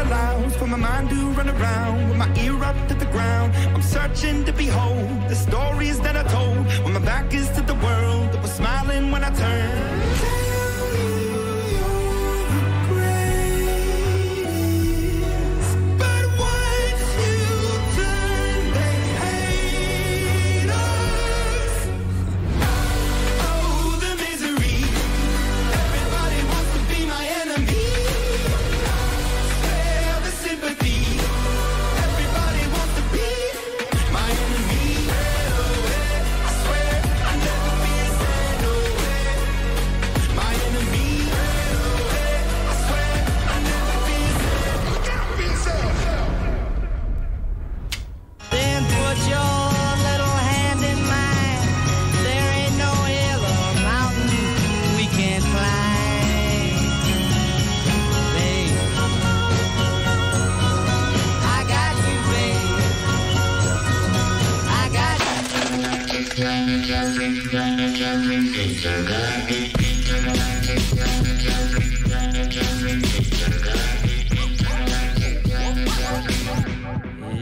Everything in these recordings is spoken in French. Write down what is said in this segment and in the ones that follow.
allows for my mind to run around with my ear up to the ground. I'm searching to behold the stories that I told when my back is to the world that was smiling when I turned.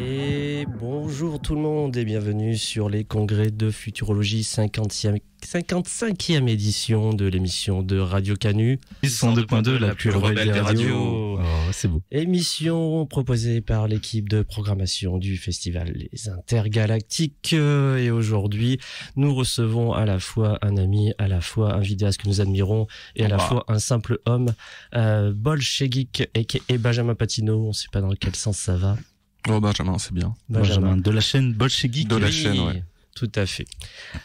Et bonjour tout le monde et bienvenue sur les congrès de futurologie 55e édition de l'émission de Radio Canu. 102.2, la plus rebelle des radios. Oh, c'est beau. Émission proposée par l'équipe de programmation du festival Les Intergalactiques. Et aujourd'hui, nous recevons à la fois un ami, à la fois un vidéaste que nous admirons et à la fois un simple homme. Bolchegeek et Benjamin Patino, on ne sait pas dans quel sens ça va. Oh, Benjamin, c'est bien. Benjamin de la chaîne Bolchegeek. De la chaîne, ouais. Tout à fait.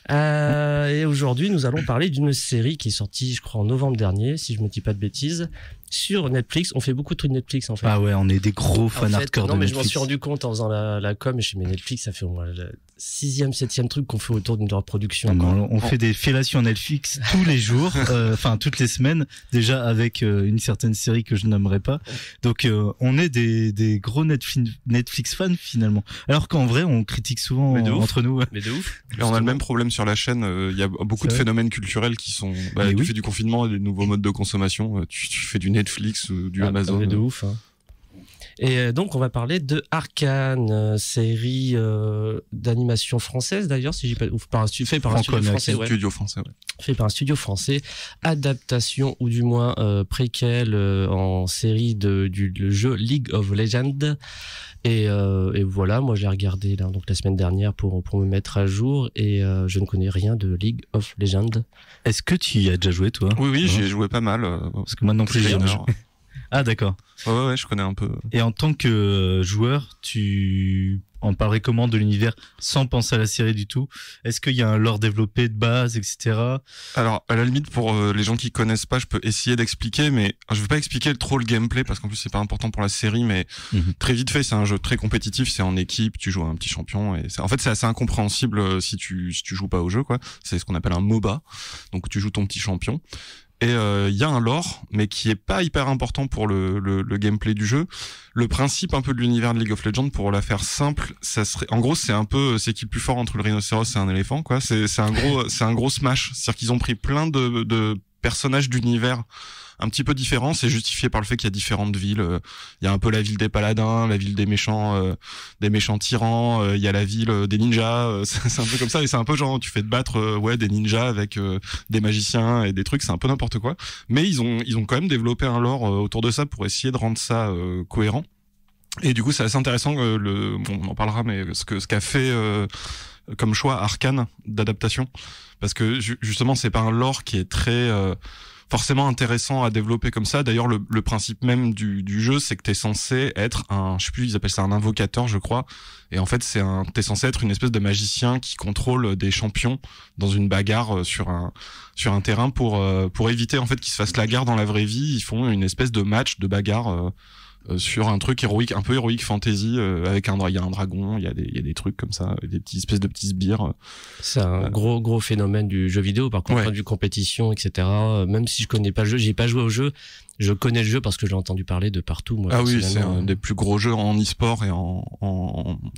Et aujourd'hui, nous allons parler d'une série qui est sortie, je crois, en novembre dernier, si je me dis pas de bêtises, sur Netflix. On fait beaucoup de trucs Netflix, en fait. Ah ouais, on est des gros fans hardcore de Netflix. Non, mais je m'en suis rendu compte en faisant la com, et je me suis dit, Netflix, ça fait au moins le 6e, 7e truc qu'on fait autour d'une production. Non, on fait des fellations Netflix tous les jours, enfin, toutes les semaines, déjà avec une certaine série que je nommerai pas. Donc, on est des gros Netflix fans, finalement. Alors qu'en vrai, on critique souvent entre nous. Mais de ouf. Et on a le même problème sur la chaîne. Il y a beaucoup de phénomènes culturels qui sont, tu fais du confinement, des nouveaux modes de consommation, tu fais du Netflix ou du Amazon. Mais de ouf, hein. Et donc on va parler de Arcane, série d'animation française d'ailleurs, si j'ai pas fait par un studio français, fait par un studio français, adaptation ou du moins préquel en série du jeu League of Legends. Et voilà, moi j'ai regardé là, donc la semaine dernière pour me mettre à jour et je ne connais rien de League of Legends. Est-ce que tu y as déjà joué toi? Oui, j'y ai joué pas mal. Parce que moi non plus j'ai jamais joué. Ah d'accord. Ouais, je connais un peu. Et en tant que joueur, tu en parlerais comment de l'univers sans penser à la série du tout? Est-ce qu'il y a un lore développé de base, etc.? Alors, à la limite, pour les gens qui connaissent pas, je peux essayer d'expliquer, mais je vais pas expliquer trop le gameplay parce qu'en plus c'est pas important pour la série, mais très vite fait, c'est un jeu très compétitif, c'est en équipe, tu joues à un petit champion et en fait c'est assez incompréhensible si tu joues pas au jeu, quoi. C'est ce qu'on appelle un MOBA, donc tu joues ton petit champion. Et il y a un lore, mais qui est pas hyper important pour le gameplay du jeu. Le principe un peu de l'univers de League of Legends, pour la faire simple, ça serait, en gros, c'est qui le plus fort entre le rhinocéros et un éléphant, quoi. C'est un gros smash. C'est-à-dire qu'ils ont pris plein de personnages d'univers un petit peu différents. C'est justifié par le fait qu'il y a différentes villes. Il y a un peu la ville des paladins, la ville des méchants tyrans. Il y a la ville des ninjas. C'est un peu comme ça. Et c'est un peu genre, tu fais te battre, des ninjas avec des magiciens et des trucs. C'est un peu n'importe quoi. Mais ils ont quand même développé un lore autour de ça pour essayer de rendre ça cohérent. Et du coup, c'est assez intéressant. On en parlera, mais ce qu'a fait comme choix Arcane d'adaptation, parce que justement, c'est pas un lore qui est très forcément intéressant à développer comme ça. D'ailleurs, le principe même du jeu, c'est que t'es censé être je sais plus, ils appellent ça un invocateur, je crois. Et en fait, t'es censé être une espèce de magicien qui contrôle des champions dans une bagarre sur un terrain pour éviter en fait qu'ils se fassent la guerre dans la vraie vie. Ils font une espèce de match de bagarre sur un truc héroïque, un peu héroïque fantasy, avec il y a un dragon, il y a des trucs comme ça, des espèces de petits sbires. C'est un gros phénomène du jeu vidéo, par contre, du compétition, etc. Même si je connais pas le jeu, j'ai pas joué au jeu, je connais le jeu parce que j'ai entendu parler de partout, moi. Ah oui, c'est un des plus gros jeux en e-sport et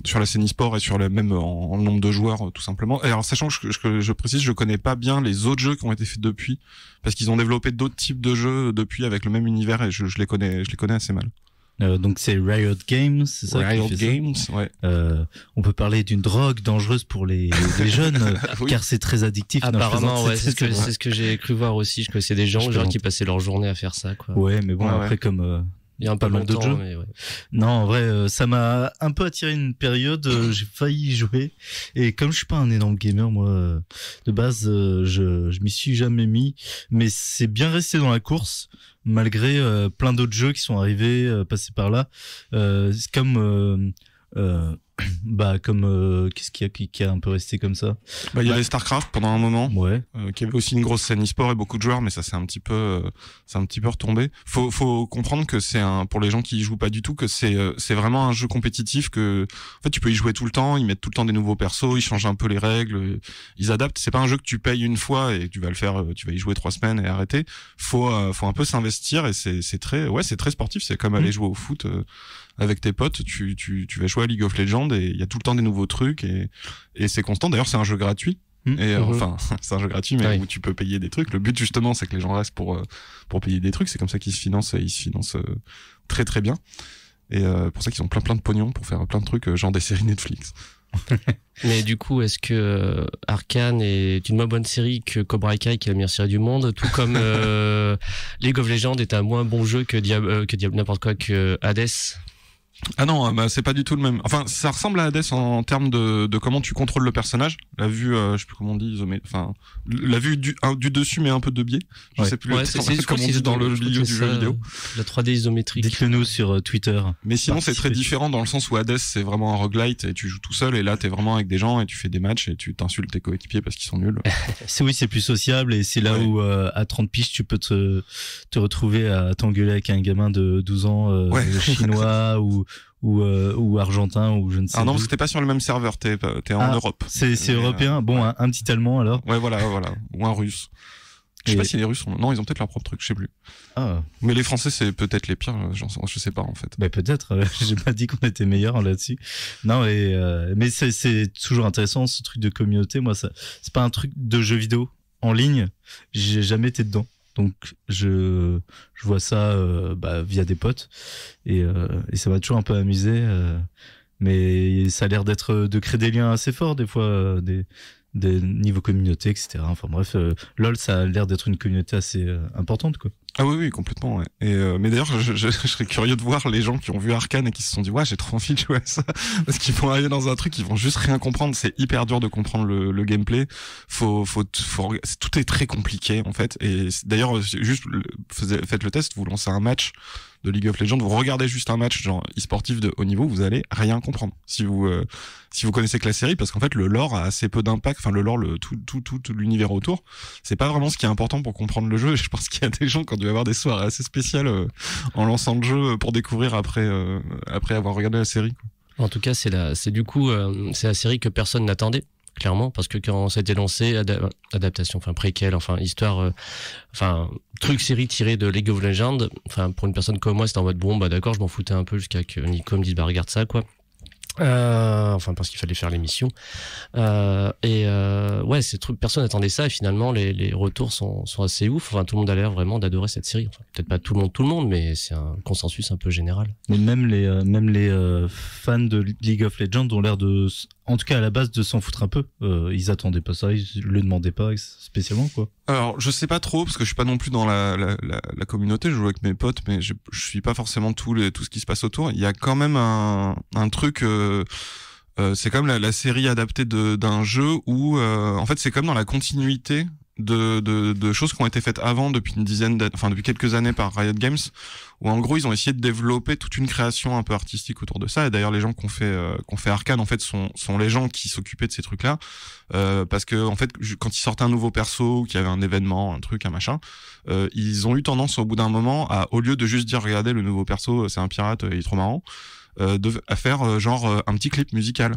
sur la scène e-sport et sur même en nombre de joueurs, tout simplement. Et alors, sachant que je précise, je connais pas bien les autres jeux qui ont été faits depuis, parce qu'ils ont développé d'autres types de jeux depuis avec le même univers et je les connais assez mal. Donc c'est Riot Games, c'est ça? Riot Games, ouais. On peut parler d'une drogue dangereuse pour les jeunes, oui. Car c'est très addictif. Apparemment, ouais, c'est ce que j'ai cru voir aussi. Je connaissais des gens qui passaient leur journée à faire ça, quoi. Ouais, mais bon, après comme il y a un pas mal d'autres jeux. Mais ouais. Non, en vrai, ça m'a un peu attiré une période. J'ai failli y jouer, et comme je suis pas un énorme gamer, moi, de base, je m'y suis jamais mis. Mais c'est bien resté dans la course, malgré plein d'autres jeux qui sont arrivés, passés par là. Comme qu'est-ce qu'il y a qui a un peu resté comme ça? Il y avait StarCraft pendant un moment, ouais, qui avait aussi une grosse scène e-sport et beaucoup de joueurs, mais ça c'est un petit peu retombé. Faut comprendre que c'est pour les gens qui y jouent pas du tout, que c'est vraiment un jeu compétitif, que en fait tu peux y jouer tout le temps, ils mettent tout le temps des nouveaux persos, ils changent un peu les règles, ils adaptent. C'est pas un jeu que tu payes une fois et tu vas y jouer 3 semaines et arrêter. Faut un peu s'investir, et c'est très sportif. C'est comme aller jouer au foot. Avec tes potes, tu vas jouer à League of Legends, et il y a tout le temps des nouveaux trucs, et c'est constant. D'ailleurs, c'est un jeu gratuit. Enfin, c'est un jeu gratuit, mais où tu peux payer des trucs. Le but, justement, c'est que les gens restent pour payer des trucs. C'est comme ça qu'ils se financent, et ils se financent très très bien. Et pour ça qu'ils ont plein de pognon pour faire plein de trucs, genre des séries Netflix. Mais du coup, est-ce que Arcane est une moins bonne série que Cobra Kai, qui est la meilleure série du monde, tout comme League of Legends est un moins bon jeu que Diablo, n'importe quoi, que Hades? Ah non, c'est pas du tout le même. Enfin, ça ressemble à Hades en termes de comment tu contrôles le personnage. La vue, je sais plus comment on dit, la vue du dessus, mais un peu de biais. Je sais plus comment on dit dans le milieu du jeu vidéo. La 3D isométrique. Dites-le nous sur Twitter. Mais sinon, c'est très différent dans le sens où Hades, c'est vraiment un roguelite, et tu joues tout seul, et là, t'es vraiment avec des gens, et tu fais des matchs, et tu t'insultes tes coéquipiers parce qu'ils sont nuls. C'est plus sociable, et c'est là où, à 30 piges, tu peux te retrouver à t'engueuler avec un gamin de 12 ans, chinois, ou argentin, ou je ne sais. Ah non, parce que t'es pas sur le même serveur, t'es en Europe. C'est européen. Bon, un petit allemand alors. Ouais, voilà, ou un russe. Je sais pas si les Russes non, ils ont peut-être leur propre truc, je sais plus. Ah. Mais les Français, c'est peut-être les pires, je sais pas en fait. Peut-être. J'ai pas dit qu'on était meilleurs là-dessus. Non, mais c'est toujours intéressant, ce truc de communauté. Moi, c'est pas un truc de jeu vidéo en ligne. J'ai jamais été dedans. Donc je vois ça via des potes, et ça m'a toujours un peu amusé, mais ça a l'air de créer des liens assez forts des fois, des niveaux communauté, etc. Enfin bref, LOL, ça a l'air d'être une communauté assez importante, quoi. Ah oui, complètement, ouais. Et mais d'ailleurs, je serais curieux de voir les gens qui ont vu Arcane et qui se sont dit ouais, j'ai trop envie de jouer à ça, parce qu'ils vont arriver dans un truc, ils vont juste rien comprendre. C'est hyper dur de comprendre le gameplay. Tout est très compliqué en fait. Et d'ailleurs, juste faites le test, vous lancez un match de League of Legends, vous regardez juste un match genre e-sportif de haut niveau, vous allez rien comprendre si vous connaissez que la série, parce qu'en fait le lore a assez peu d'impact. Enfin, le lore, tout l'univers autour, c'est pas vraiment ce qui est important pour comprendre le jeu. Et je pense qu'il y a des gens qui ont dû avoir des soirées assez spéciales en lançant le jeu pour découvrir après avoir regardé la série, quoi. En tout cas, c'est la série que personne n'attendait, clairement, parce que quand ça a été lancé, adaptation, préquel, histoire, truc série tiré de League of Legends, pour une personne comme moi, c'était en mode bon, d'accord, je m'en foutais un peu jusqu'à que Nico me dise regarde ça, quoi. Parce qu'il fallait faire l'émission, ces trucs, personne n'attendait ça, et finalement les retours sont assez ouf. Tout le monde a l'air vraiment d'adorer cette série. Peut-être pas tout le monde, mais c'est un consensus un peu général. Mais même les fans de League of Legends ont l'air de, en tout cas à la base, de s'en foutre un peu. Ils attendaient pas ça, ils le demandaient pas spécialement, quoi. Alors je sais pas trop, parce que je suis pas non plus dans la communauté. Je joue avec mes potes, mais je suis pas forcément tout ce qui se passe autour. Il y a quand même un truc. C'est comme la série adaptée d'un jeu où en fait c'est comme dans la continuité de choses qui ont été faites avant, depuis depuis quelques années par Riot Games, où en gros ils ont essayé de développer toute une création un peu artistique autour de ça. Et d'ailleurs les gens qui ont fait Arcane en fait sont les gens qui s'occupaient de ces trucs là, parce que en fait quand ils sortaient un nouveau perso, qu'il y avait un événement, un truc, un machin, ils ont eu tendance au bout d'un moment au lieu de juste dire regardez le nouveau perso, c'est un pirate, il est trop marrant, à faire genre un petit clip musical.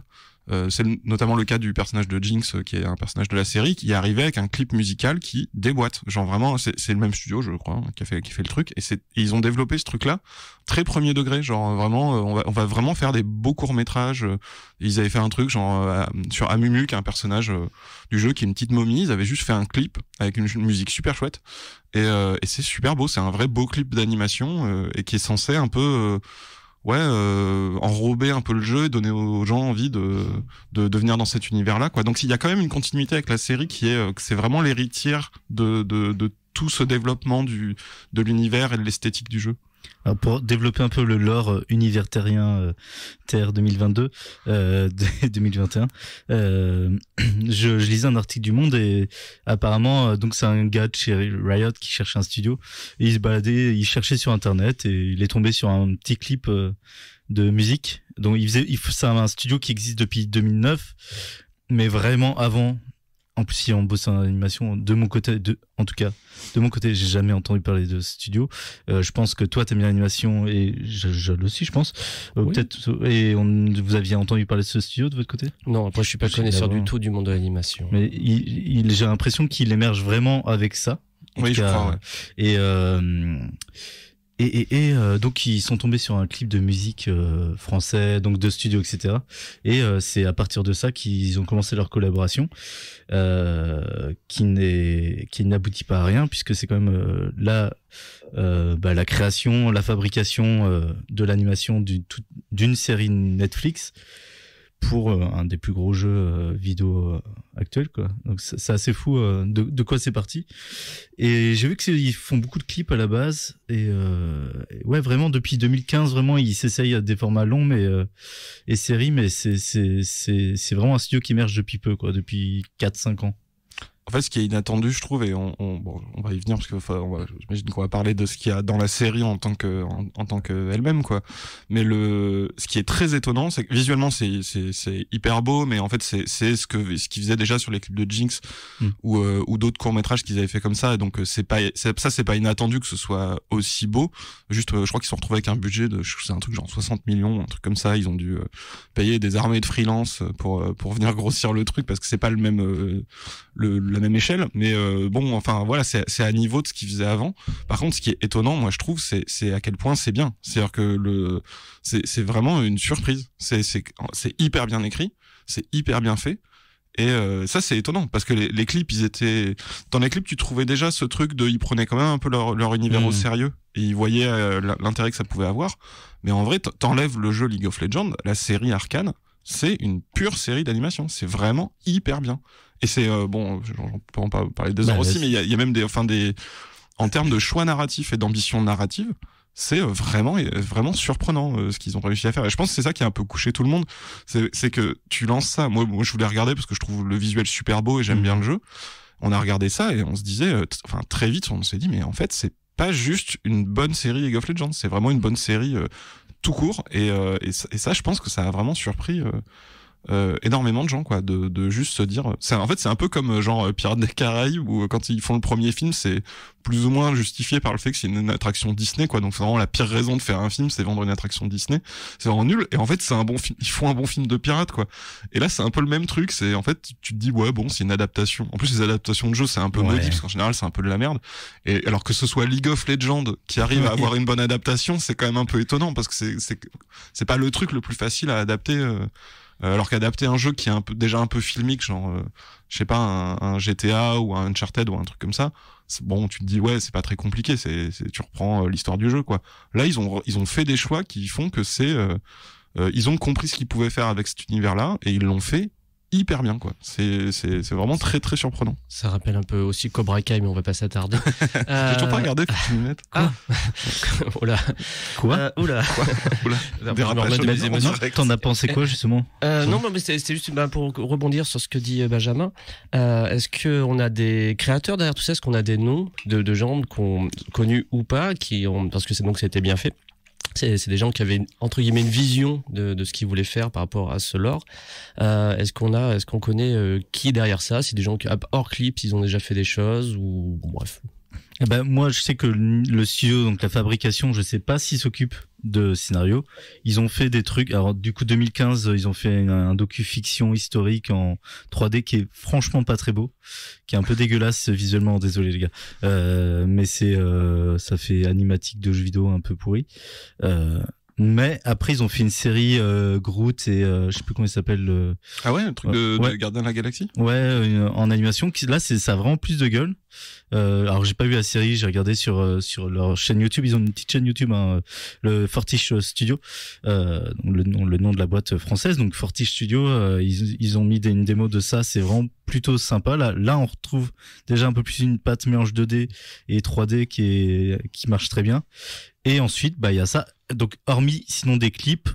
c'est notamment le cas du personnage de Jinx, qui est un personnage de la série, qui est arrivé avec un clip musical qui déboîte. Genre vraiment, c'est le même studio, je crois, qui fait le truc. Et ils ont développé ce truc-là très premier degré. Genre vraiment, on va vraiment faire des beaux courts-métrages. Ils avaient fait un truc genre sur Amumu, qui est un personnage du jeu, qui est une petite momie. Ils avaient juste fait un clip avec une musique super chouette. Et c'est super beau. C'est un vrai beau clip d'animation et qui est censé un peu enrober un peu le jeu et donner aux gens envie de venir dans cet univers-là, quoi. Donc il y a quand même une continuité avec la série qui est que c'est vraiment l'héritière de tout ce développement de l'univers et de l'esthétique du jeu. Alors pour développer un peu le lore univers terrien TR 2022 2021, je lisais un article du Monde et apparemment donc c'est un gars de chez Riot qui cherchait un studio et il se baladait, il cherchait sur internet et il est tombé sur un petit clip de musique. Donc c'est un studio qui existe depuis 2009, mais vraiment avant. En plus, si on bosse en animation, de mon côté, j'ai jamais entendu parler de ce studio. Je pense que toi, t'aimes bien l'animation et je aussi, je pense. Oui. Peut-être. Et vous aviez entendu parler de ce studio de votre côté? Non, après, je suis pas connaisseur du tout du monde de l'animation. Mais j'ai l'impression qu'il émerge vraiment avec ça. Oui, je crois. Ouais. Et donc ils sont tombés sur un clip de musique français, donc de studio, etc. Et c'est à partir de ça qu'ils ont commencé leur collaboration, qui n'aboutit pas à rien, puisque c'est quand même la création, la fabrication de l'animation d'une série Netflix pour un des plus gros jeux vidéo actuels, quoi. Donc c'est assez fou de quoi c'est parti. Et j'ai vu qu'ils font beaucoup de clips à la base et ouais, vraiment depuis 2015 vraiment ils s'essayent à des formats longs et séries, mais c'est vraiment un studio qui émerge depuis peu, quoi, depuis 4-5 ans. En fait, ce qui est inattendu, je trouve, et on va y venir parce que j'imagine qu'on va parler de ce qu'il y a dans la série en tant que elle-même, quoi. Mais ce qui est très étonnant, c'est que visuellement c'est hyper beau, mais en fait c'est ce qu'ils faisaient déjà sur les clips de Jinx ou d'autres courts-métrages qu'ils avaient fait comme ça. Et donc c'est pas inattendu que ce soit aussi beau. Juste, je crois qu'ils se sont retrouvés avec un budget c'est un truc genre 60 millions, un truc comme ça. Ils ont dû payer des armées de freelance pour venir grossir le truc parce que c'est pas le même la même échelle, mais bon, enfin voilà, c'est à niveau de ce qu'ils faisaient avant. Par contre, ce qui est étonnant, moi je trouve, c'est à quel point c'est bien. C'est-à-dire que c'est vraiment une surprise. C'est hyper bien écrit, c'est hyper bien fait. Et ça c'est étonnant parce que les clips, dans les clips tu trouvais déjà ce truc ils prenaient quand même un peu leur univers au sérieux et ils voyaient l'intérêt que ça pouvait avoir. Mais en vrai, t'enlèves le jeu League of Legends, la série Arcane, c'est une pure série d'animation. C'est vraiment hyper bien. Et c'est bon, on peut en parler des heures aussi, mais il y a même en termes de choix narratifs et d'ambition narrative, c'est vraiment surprenant ce qu'ils ont réussi à faire. Et je pense que c'est ça qui a un peu couché tout le monde. C'est que tu lances ça. Moi, je voulais regarder parce que je trouve le visuel super beau et j'aime bien le jeu. On a regardé ça et on se disait, très vite, on s'est dit, mais en fait, c'est pas juste une bonne série League of Legends, c'est vraiment une bonne série tout court. Et ça, je pense que ça a vraiment surpris énormément de gens, quoi, de juste se dire en fait c'est un peu comme genre Pirates des Caraïbes où quand ils font le premier film c'est plus ou moins justifié par le fait que c'est une attraction Disney, quoi. Donc c'est vraiment la pire raison de faire un film, c'est vendre une attraction Disney, c'est vraiment nul. Et en fait c'est un bon film, ils font un bon film de pirates, quoi. Et là c'est un peu le même truc, c'est en fait tu te dis ouais bon c'est une adaptation. En plus les adaptations de jeux c'est un peu maudit parce qu'en général c'est un peu de la merde. Et alors que ce soit League of Legends qui arrive à avoir une bonne adaptation, c'est quand même un peu étonnant parce que c'est pas le truc le plus facile à adapter. Alors qu'adapter un jeu qui est déjà un peu filmique, genre je sais pas un GTA ou un Uncharted ou un truc comme ça, bon tu te dis ouais c'est pas très compliqué, tu reprends l'histoire du jeu, quoi. Là ils ont fait des choix qui font que ils ont compris ce qu'ils pouvaient faire avec cet univers là et ils l'ont fait hyper bien, quoi. C'est vraiment très très surprenant. Ça rappelle un peu aussi Cobra Kai, mais on va pas s'attarder. J'ai toujours pas regardé, faut que tu m'y mettes. Ah. Oula. Quoi? Oula. Dérapage des émotions. T'en as pensé quoi, justement? Non, mais c'est juste pour rebondir sur ce que dit Benjamin. Est-ce que on a des créateurs derrière tout ça? Est-ce qu'on a des noms de gens connus ou pas parce que c'était bien fait? C'est des gens qui avaient entre guillemets une vision de ce qu'ils voulaient faire par rapport à ce lore. Est-ce qu'on connaît qui est derrière ça? C'est des gens qui hors clip, ils ont déjà fait des choses ou bref. Ben moi, je sais que le studio, donc la fabrication, je sais pas s'ils s'occupent de scénario. Ils ont fait des trucs. Alors du coup, 2015, ils ont fait un docu-fiction historique en 3D qui est franchement pas très beau, qui est un peu dégueulasse visuellement. Désolé les gars, mais ça fait animatique de jeux vidéo un peu pourri. Mais après ils ont fait une série Groot et je sais plus comment il s'appelle. Ah ouais, le truc de Gardien de la Galaxie. Ouais, en animation. Là, ça a vraiment plus de gueule. Alors j'ai pas vu la série, j'ai regardé sur leur chaîne YouTube. Ils ont une petite chaîne YouTube, hein, le Fortiche Studio, le nom de la boîte française. Donc Fortiche Studio, ils ont mis une démo de ça. C'est vraiment plutôt sympa. Là, on retrouve déjà un peu plus une patte mélange 2D et 3D qui marche très bien. Et ensuite, il y a ça. Donc, hormis sinon des clips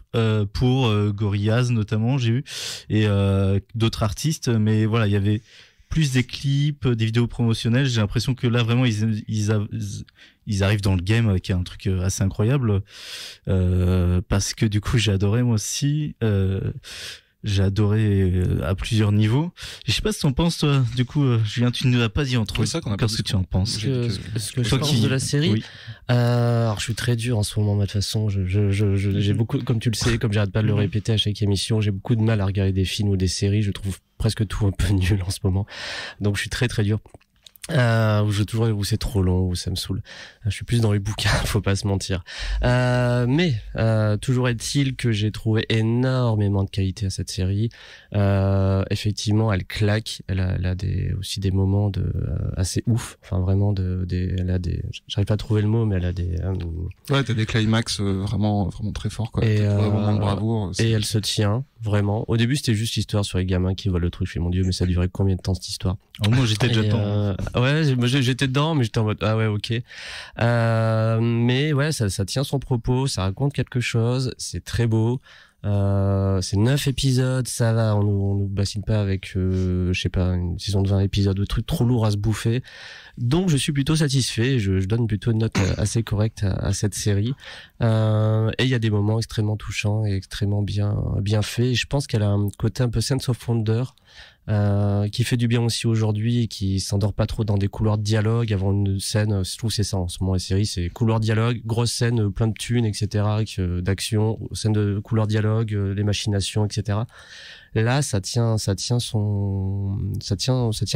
pour Gorillaz notamment, j'ai vu, et d'autres artistes, mais voilà, il y avait plus des clips, des vidéos promotionnelles. J'ai l'impression que là, vraiment, ils arrivent dans le game, qui est un truc assez incroyable, parce que du coup, j'ai adoré moi aussi. J'ai adoré à plusieurs niveaux. Je sais pas ce que t'en penses, toi. Du coup, Julien, tu ne l'as pas dit entre ça qu'on a qu'est-ce que tu en penses? Ce que je pense de la série. Oui. Alors, je suis très dur en ce moment, de toute façon. J'ai beaucoup, comme tu le sais, comme j'arrête pas de le répéter à chaque émission, j'ai beaucoup de mal à regarder des films ou des séries. Je trouve presque tout un peu nul en ce moment. Donc, je suis très, très dur. Où c'est trop long, où ça me saoule. Je suis plus dans les bouquins, faut pas se mentir. Mais toujours est-il que j'ai trouvé énormément de qualité à cette série. Effectivement, elle claque. Elle a aussi des moments assez ouf. Enfin, vraiment j'arrive pas à trouver le mot, mais elle a des. Ouais, t'as des climax vraiment très forts, quoi. Et vraiment de bravoure. Et elle se tient vraiment. Au début, c'était juste l'histoire sur les gamins qui volent le truc. Je fais, mon Dieu, mais ça a duré combien de temps cette histoire? Moi, j'étais déjà dedans. Ouais, j'étais dedans, mais j'étais en mode ah ouais, ok. Mais ouais, ça tient son propos, ça raconte quelque chose, c'est très beau. C'est 9 épisodes, ça va, on nous bassine pas avec je sais pas, une saison de 20 épisodes, de trucs trop lourds à se bouffer. Donc je suis plutôt satisfait, je donne plutôt une note assez correcte à cette série. Et il y a des moments extrêmement touchants et extrêmement bien faits. Et je pense qu'elle a un côté un peu sense of wonder qui fait du bien aussi aujourd'hui et qui s'endort pas trop dans des couloirs de dialogue avant une scène. Je trouve que c'est ça en ce moment, les séries, c'est couloir de dialogue, grosse scène, plein de thunes, etc., d'action, scène de couloir de dialogue, les machinations, etc. Là, ça tient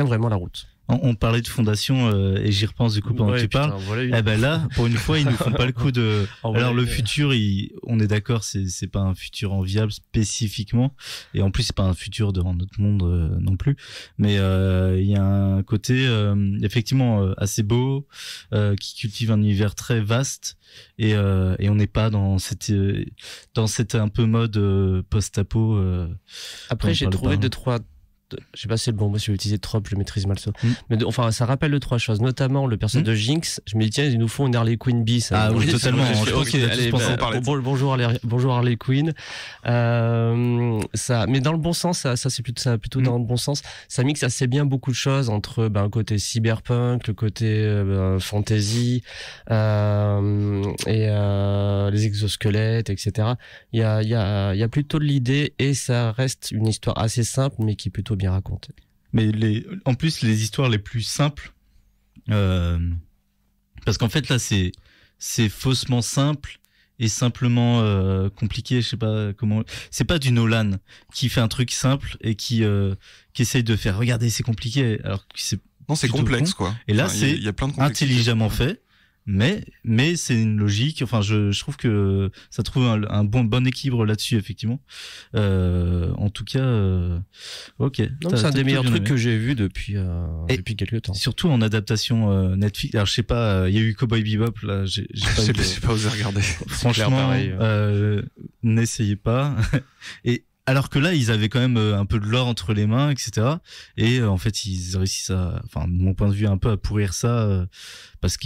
vraiment la route. On parlait de fondation et j'y repense du coup pendant que tu parles. Voilà là, pour une fois, ils nous font pas le coup de. Alors le futur, on est d'accord, c'est pas un futur enviable spécifiquement, et en plus c'est pas un futur dans notre monde non plus. Mais il y a un côté effectivement assez beau, qui cultive un univers très vaste, et on n'est pas dans cette un peu mode post-apo. Après, j'ai trouvé 2-3. Je sais pas si c'est le bon mot, si je vais utiliser trope, je le maîtrise mal ça. Mais enfin, ça rappelle 2-3 choses, notamment le personnage de Jinx. Je me dis, tiens, ils nous font une Harley Quinn bis. Ah oui, totalement. Bonjour Harley Quinn. Mais dans le bon sens, ça c'est plutôt dans le bon sens. Ça mixe assez bien beaucoup de choses entre un côté cyberpunk, le côté fantasy, et les exosquelettes, etc. Il y a plutôt de l'idée, et ça reste une histoire assez simple, mais qui est plutôt bien raconté. Mais en plus les histoires les plus simples, parce qu'en fait là c'est faussement simple et simplement compliqué. Je sais pas comment. C'est pas du Nolan qui fait un truc simple et qui essaye de faire. Regardez, c'est compliqué. Alors que c'est complexe quoi. Et là c'est intelligemment fait. Mais c'est une logique. Enfin, je trouve que ça trouve un bon équilibre là-dessus, effectivement. En tout cas, ok. C'est un des meilleurs trucs que j'ai vu depuis quelques temps. Surtout en adaptation Netflix. Alors, je sais pas, il y a eu Cowboy Bebop. Là, j'ai pas osé regarder. Franchement, n'essayez pas. Et alors que là, ils avaient quand même un peu de l'or entre les mains, etc. Et en fait, ils réussissent de mon point de vue, un peu à pourrir ça parce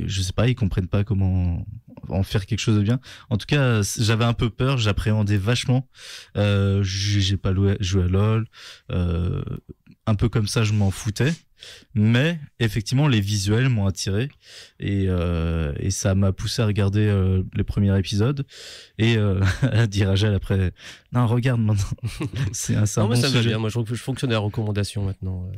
je sais pas, ils comprennent pas comment en faire quelque chose de bien. En tout cas, j'avais un peu peur, j'appréhendais vachement. J'ai pas joué à LOL. Un peu comme ça, je m'en foutais. Mais effectivement, les visuels m'ont attiré et ça m'a poussé à regarder les premiers épisodes et à dire à Gel après, non, regarde maintenant. C'est un bon sujet. Bien. Moi, je fonctionne à la recommandation maintenant.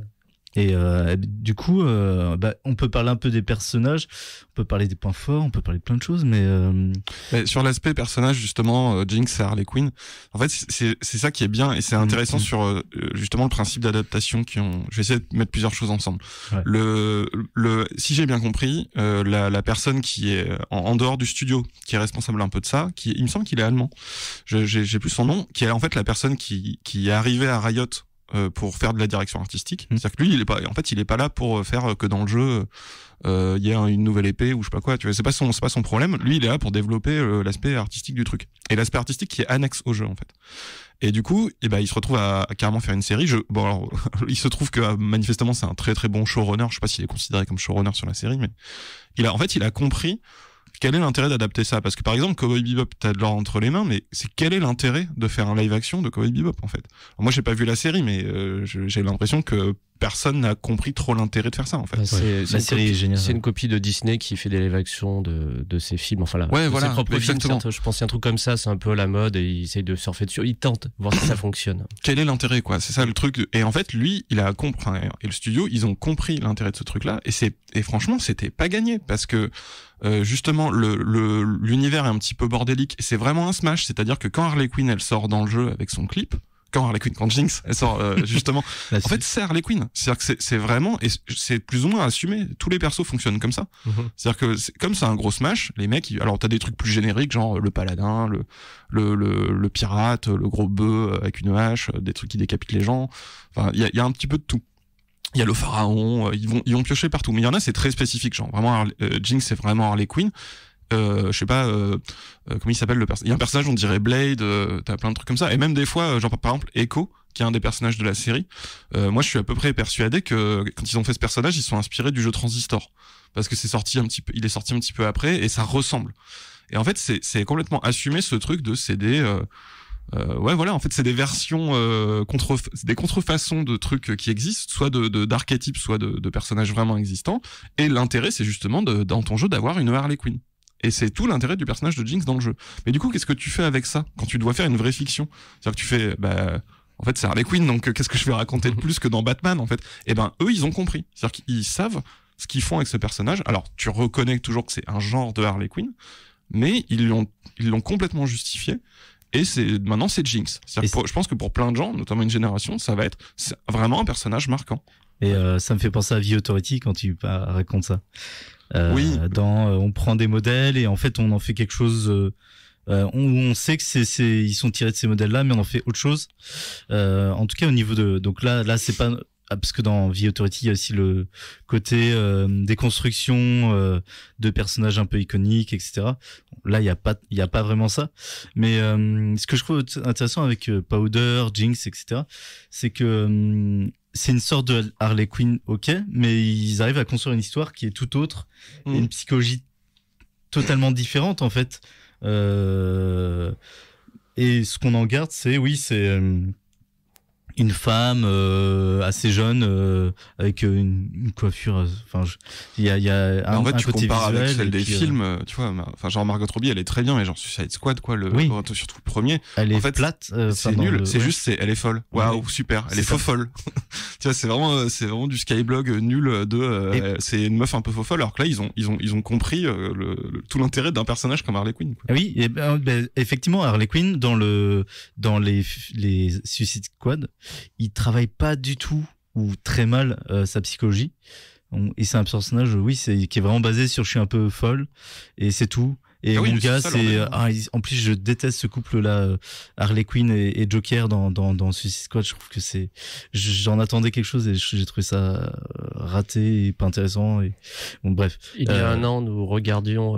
Et du coup, on peut parler un peu des personnages, on peut parler des points forts, on peut parler de plein de choses, mais sur l'aspect personnage, justement, Jinx et Harley Quinn, en fait, c'est ça qui est bien, et c'est intéressant sur justement le principe d'adaptation je vais essayer de mettre plusieurs choses ensemble. Ouais. Si j'ai bien compris, la personne qui est en dehors du studio, qui est responsable un peu de ça, il me semble qu'il est allemand, j'ai plus son nom, qui est en fait la personne qui est arrivée à Riot pour faire de la direction artistique. C'est-à-dire que lui, il est pas là pour faire que dans le jeu il y a une nouvelle épée ou je sais pas quoi, tu vois, c'est pas son problème. Lui, il est là pour développer l'aspect artistique du truc. Et l'aspect artistique qui est annexe au jeu, en fait. Et du coup, il se retrouve à carrément faire une série. Il se trouve que manifestement, c'est un très très bon showrunner. Je sais pas s'il est considéré comme showrunner sur la série, mais il a compris quel est l'intérêt d'adapter ça. Parce que par exemple, Cowboy Bebop, t'as de l'or entre les mains, mais quel est l'intérêt de faire un live action de Cowboy Bebop, en fait? Alors, moi, j'ai pas vu la série, mais j'ai l'impression que personne n'a compris trop l'intérêt de faire ça, en fait. La série est géniale. C'est une copie de Disney qui fait des live action de ses films. Enfin, voilà, ses propres films, je pense, un truc comme ça, c'est un peu à la mode et il essaye de surfer dessus. Il tente, voir si ça fonctionne. Quel est l'intérêt, quoi? C'est ça le truc. Et en fait, lui, et le studio, ils ont compris l'intérêt de ce truc-là. Et franchement, c'était pas gagné parce que justement, l'univers est un petit peu bordélique. C'est vraiment un smash. C'est-à-dire que quand Harley Quinn, elle sort dans le jeu avec son clip, quand Jinx, elle sort justement. En fait, c'est Harley Quinn. C'est-à-dire que c'est vraiment, et c'est plus ou moins assumé. Tous les persos fonctionnent comme ça. C'est-à-dire que comme c'est un gros smash, les mecs, alors t'as des trucs plus génériques, genre le paladin, le pirate, le gros bœuf avec une hache, des trucs qui décapitent les gens. Enfin, il y a un petit peu de tout. Il y a le pharaon, ils vont piocher partout. Mais il y en a, c'est très spécifique, genre vraiment Jinx, c'est vraiment Harley Quinn. Je sais pas comment il s'appelle le personnage. Il y a un personnage, on dirait Blade, t'as plein de trucs comme ça. Et même des fois, genre par exemple Echo, qui est un des personnages de la série. Moi, je suis à peu près persuadé que quand ils ont fait ce personnage, ils sont inspirés du jeu Transistor, parce que il est sorti un petit peu après et ça ressemble. Et en fait, c'est complètement assumé ce truc de CD. En fait, c'est des versions des contrefaçons de trucs qui existent, soit d'archétypes, soit de personnages vraiment existants. Et l'intérêt, c'est justement dans ton jeu d'avoir une Harley Quinn. Et c'est tout l'intérêt du personnage de Jinx dans le jeu. Mais du coup, qu'est-ce que tu fais avec ça quand tu dois faire une vraie fiction? C'est-à-dire que tu fais, en fait, c'est Harley Quinn, donc qu'est-ce que je vais raconter de plus que dans Batman, en fait? Et eux, ils ont compris. C'est-à-dire qu'ils savent ce qu'ils font avec ce personnage. Alors, tu reconnais toujours que c'est un genre de Harley Quinn, mais ils l'ont complètement justifié. Et maintenant, c'est Jinx. Je pense que pour plein de gens, notamment une génération, c'est vraiment un personnage marquant. Et ça me fait penser à The Authority quand tu racontes ça. Oui. On prend des modèles et en fait on en fait quelque chose on sait que ils sont tirés de ces modèles-là, mais on en fait autre chose. En tout cas au niveau donc là c'est pas, parce que dans The Authority il y a aussi le côté des constructions de personnages un peu iconiques, etc. Là il y a pas vraiment ça, mais ce que je trouve intéressant avec Powder, Jinx, etc. c'est que c'est une sorte de Harley Quinn, ok, mais ils arrivent à construire une histoire qui est tout autre, et une psychologie totalement différente en fait. Et ce qu'on en garde, c'est une femme assez jeune avec une coiffure. Enfin, il y a en fait, un tu côté compares visuel avec celle des films, tu vois. Enfin, genre Margot Robbie, elle est très bien, mais genre Suicide Squad, quoi, surtout le premier. Elle en est fait, plate. C'est nul. C'est juste, elle est folle. Waouh, super. Elle est faux folle. Tu vois, c'est vraiment du Skyblog nul c'est une meuf un peu faux folle. Alors que là, ils ont compris tout l'intérêt d'un personnage comme Harley Quinn, quoi. Oui, et effectivement, Harley Quinn dans les Suicide Squad, il travaille pas du tout ou très mal sa psychologie, et c'est un personnage qui est vraiment basé sur je suis un peu folle et c'est tout. Et mon gars, en plus je déteste ce couple là, Harley Quinn et Joker dans Suicide Squad. Je trouve que j'en attendais quelque chose et j'ai trouvé ça raté et pas intéressant. Et bon, bref, il y a un an nous regardions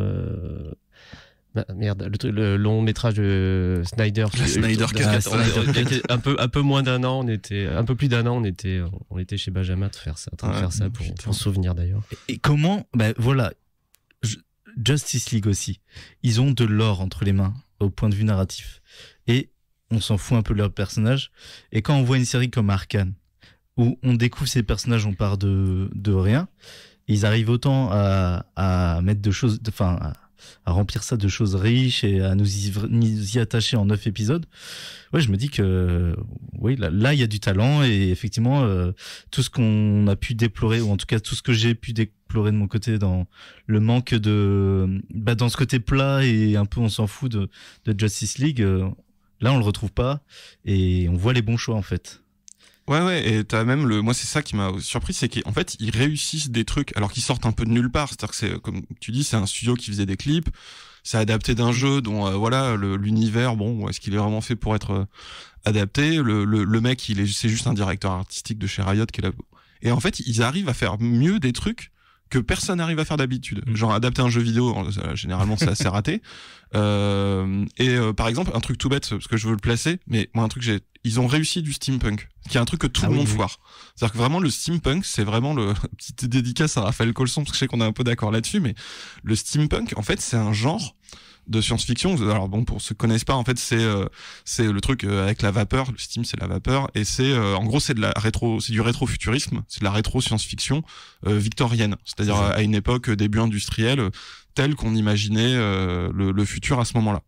le long métrage de Snyder, Snyder Cut. un peu moins d'un an, un peu plus d'un an, on était chez Benjamin de faire ça, pour se souvenir d'ailleurs. Et comment, voilà, Justice League aussi, ils ont de l'or entre les mains au point de vue narratif, et on s'en fout un peu de leur personnage. Et quand on voit une série comme Arcane où on découvre ces personnages, on part de rien, ils arrivent autant à mettre de choses, remplir ça de choses riches et à nous y attacher en 9 épisodes. Ouais, je me dis que oui, là il y a du talent et effectivement tout ce qu'on a pu déplorer, ou en tout cas tout ce que j'ai pu déplorer de mon côté dans le manque de dans ce côté plat et un peu on s'en fout de Justice League, là on le retrouve pas et on voit les bons choix en fait. Ouais, et t'as même moi c'est ça qui m'a surpris, c'est qu'en fait ils réussissent des trucs alors qu'ils sortent un peu de nulle part. C'est-à-dire que c'est, comme tu dis, c'est un studio qui faisait des clips, c'est adapté d'un jeu dont voilà l'univers, bon, est-ce qu'il est vraiment fait pour être adapté? Le mec c'est juste un directeur artistique de chez Riot qui est là. Et en fait ils arrivent à faire mieux des trucs que personne n'arrive à faire d'habitude. Genre adapter un jeu vidéo, généralement c'est assez raté. Par exemple, un truc tout bête, parce que je veux le placer, mais moi un truc ils ont réussi du steampunk, qui est un truc que tout le monde foire. C'est-à-dire que vraiment le steampunk, c'est vraiment petite dédicace à Raphaël Colson, parce que je sais qu'on est un peu d'accord là-dessus, mais le steampunk, en fait, c'est un genre de science-fiction. Alors bon, pour ceux qui connaissent pas, en fait, c'est le truc avec la vapeur. Le steam, c'est la vapeur, et c'est en gros c'est du rétro-futurisme, c'est de la rétro-science-fiction victorienne, c'est-à-dire à une époque début industriel, tel qu'on imaginait le futur à ce moment-là.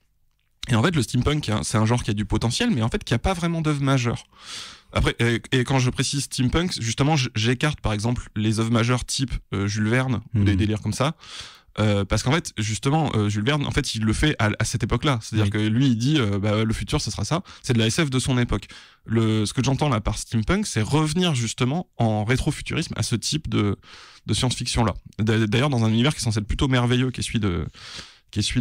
Et en fait, le steampunk, c'est un genre qui a du potentiel, mais en fait, qui a pas vraiment d'œuvre majeure. Après, et quand je précise steampunk, justement, j'écarte par exemple les œuvres majeures type Jules Verne ou des délires comme ça. Parce qu'en fait, justement, Jules Verne, en fait, il le fait à cette époque-là. C'est-à-dire que lui, il dit, le futur, ce sera ça. C'est de la SF de son époque. Ce que j'entends là par steampunk, c'est revenir justement en rétrofuturisme à ce type de science-fiction-là. D'ailleurs, dans un univers qui est censé être plutôt merveilleux, qui est celui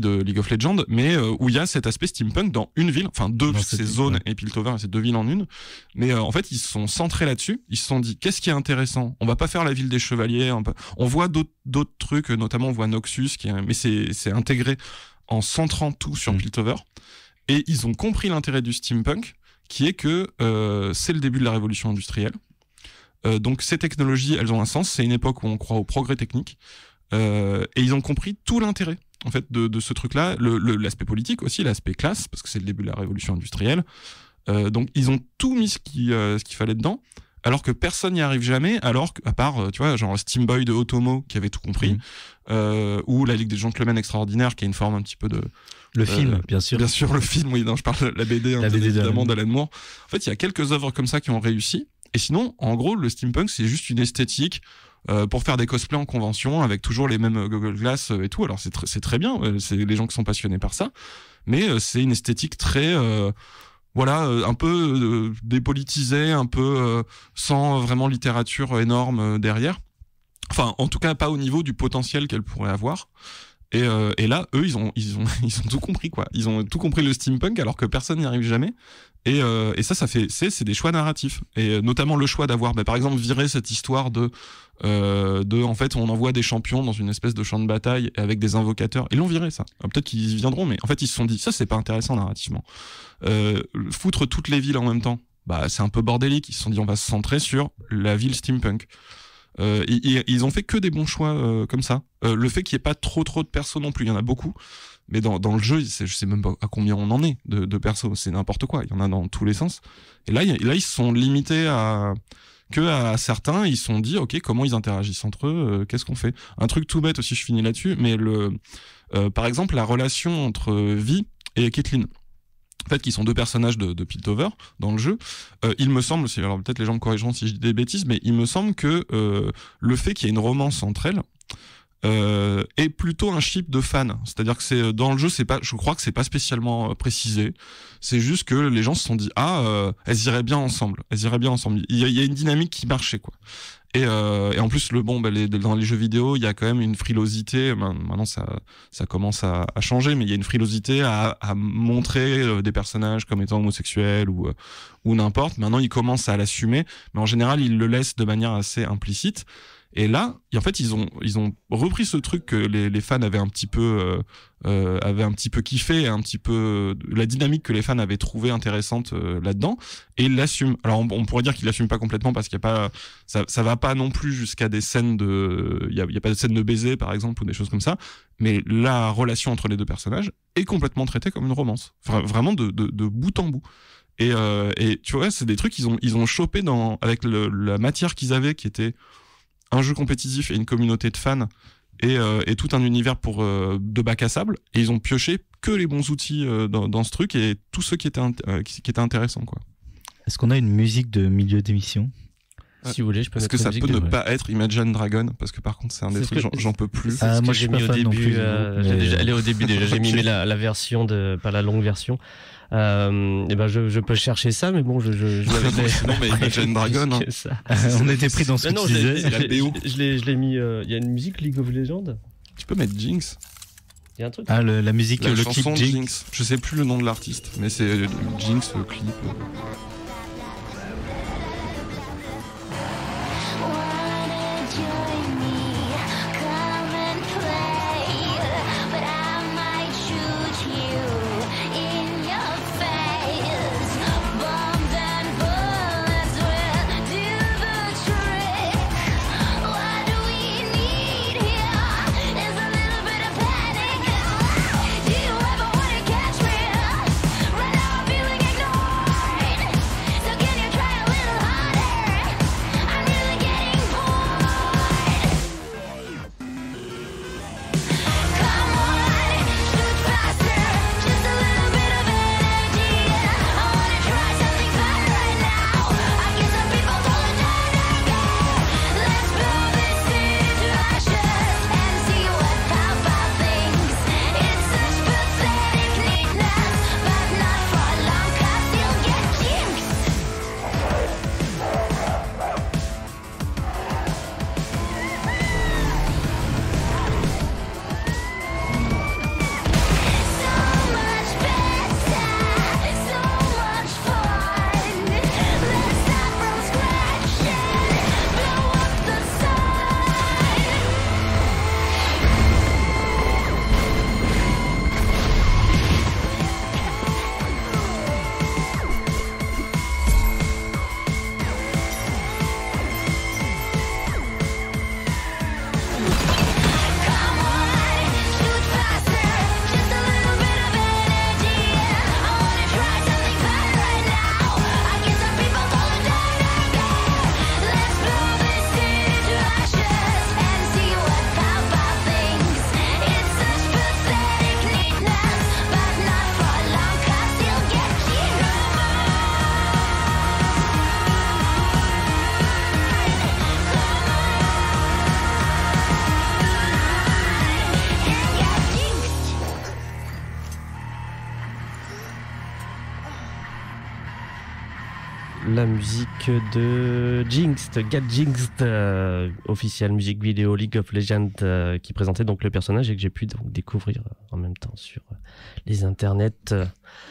de League of Legends, mais où il y a cet aspect steampunk dans une ville, enfin deux, parce que c'est Zone et Piltover, c'est deux villes en une. Mais en fait, ils se sont centrés là-dessus. Ils se sont dit, qu'est-ce qui est intéressant? On va pas faire la ville des chevaliers. On voit d'autres trucs, notamment on voit Noxus, mais c'est intégré en centrant tout sur Piltover. Et ils ont compris l'intérêt du steampunk, qui est que c'est le début de la révolution industrielle. Donc ces technologies, elles ont un sens. C'est une époque où on croit au progrès technique. Et ils ont compris tout l'intérêt en fait de ce truc-là, l'aspect politique aussi, l'aspect classe, parce que c'est le début de la révolution industrielle. Donc ils ont tout mis ce qu'il fallait dedans, alors que personne n'y arrive jamais, alors à part tu vois, genre Steam Boy de Otomo qui avait tout compris, ou la Ligue des Gentlemen Extraordinaires qui a une forme un petit peu de le film, bien sûr le film, oui, non, je parle de la BD, évidemment, d'Alan Moore. En fait, il y a quelques œuvres comme ça qui ont réussi, et sinon, en gros, le steampunk, c'est juste une esthétique pour faire des cosplays en convention avec toujours les mêmes Google Glass et tout. Alors c'est très bien, c'est les gens qui sont passionnés par ça, mais c'est une esthétique très un peu dépolitisée, un peu sans vraiment littérature énorme derrière. Enfin, en tout cas, pas au niveau du potentiel qu'elle pourrait avoir. Et là, eux, ils ont tout compris, quoi. Ils ont tout compris le steampunk, alors que personne n'y arrive jamais. Et ça fait, c'est des choix narratifs. Et notamment le choix d'avoir, par exemple, viré cette histoire de, en fait, on envoie des champions dans une espèce de champ de bataille avec des invocateurs. Ils l'ont viré, ça. Peut-être qu'ils y viendront, mais en fait, ils se sont dit, ça, c'est pas intéressant narrativement. Foutre toutes les villes en même temps, c'est un peu bordélique. Ils se sont dit, on va se centrer sur la ville steampunk. Ils ont fait que des bons choix comme ça. Le fait qu'il n'y ait pas trop de persos non plus, il y en a beaucoup, mais dans le jeu, je sais même pas à combien on en est de persos, c'est n'importe quoi, il y en a dans tous les sens. Et là ils se sont limités à certains, ils se sont dit ok, comment ils interagissent entre eux, qu'est-ce qu'on fait. Un truc tout bête aussi, je finis là-dessus, mais par exemple la relation entre Vi et Caitlyn, en fait, qui sont deux personnages de Piltover dans le jeu. Il me semble, alors peut-être les gens me corrigeront si je dis des bêtises, mais il me semble que le fait qu'il y ait une romance entre elles est plutôt un chip de fans. C'est-à-dire que c'est dans le jeu, je crois que c'est pas spécialement précisé. C'est juste que les gens se sont dit elles iraient bien ensemble. Il y a une dynamique qui marchait, quoi. Et en plus dans les jeux vidéo, il y a quand même une frilosité. Maintenant ça commence à changer, mais il y a une frilosité à montrer des personnages comme étant homosexuels ou n'importe. Maintenant, ils commencent à l'assumer, mais en général, ils le laissent de manière assez implicite. Et là, en fait, ils ont repris ce truc que les fans avaient un petit peu kiffé, un petit peu la dynamique que les fans avaient trouvé intéressante là-dedans, et ils l'assument. Alors on pourrait dire qu'ils l'assument pas complètement parce qu'il y a pas, ça va pas non plus jusqu'à des scènes il y a pas de scène de baiser par exemple ou des choses comme ça, mais la relation entre les deux personnages est complètement traitée comme une romance, vraiment de bout en bout. Et tu vois, c'est des trucs ils ont chopé avec la matière qu'ils avaient, qui était un jeu compétitif et une communauté de fans et tout un univers de bac à sable, et ils ont pioché que les bons outils dans ce truc et tous ceux qui étaient intéressants, quoi. Est-ce qu'on a une musique de milieu d'émission? Si vous voulez, je peux mettre. Est-ce que ça peut ne pas être Imagine Dragon, parce que par contre c'est un des trucs j'en peux plus. Moi j'ai mis au début. Elle est au début déjà. J'ai mis la version pas la longue version. Et ben je peux chercher ça, mais bon je non mais Imagine Dragon. On était pris dans ce que tu disais. La BO. Je l'ai mis. Il y a une musique League of Legends. Tu peux mettre Jinx. Il y a un truc. La musique, le clip Jinx. Je sais plus le nom de l'artiste, mais c'est Jinx le clip. La musique de Jinxed, Get Jinxed, officielle musique vidéo League of Legends, qui présentait donc le personnage et que j'ai pu donc découvrir en même temps sur les internets.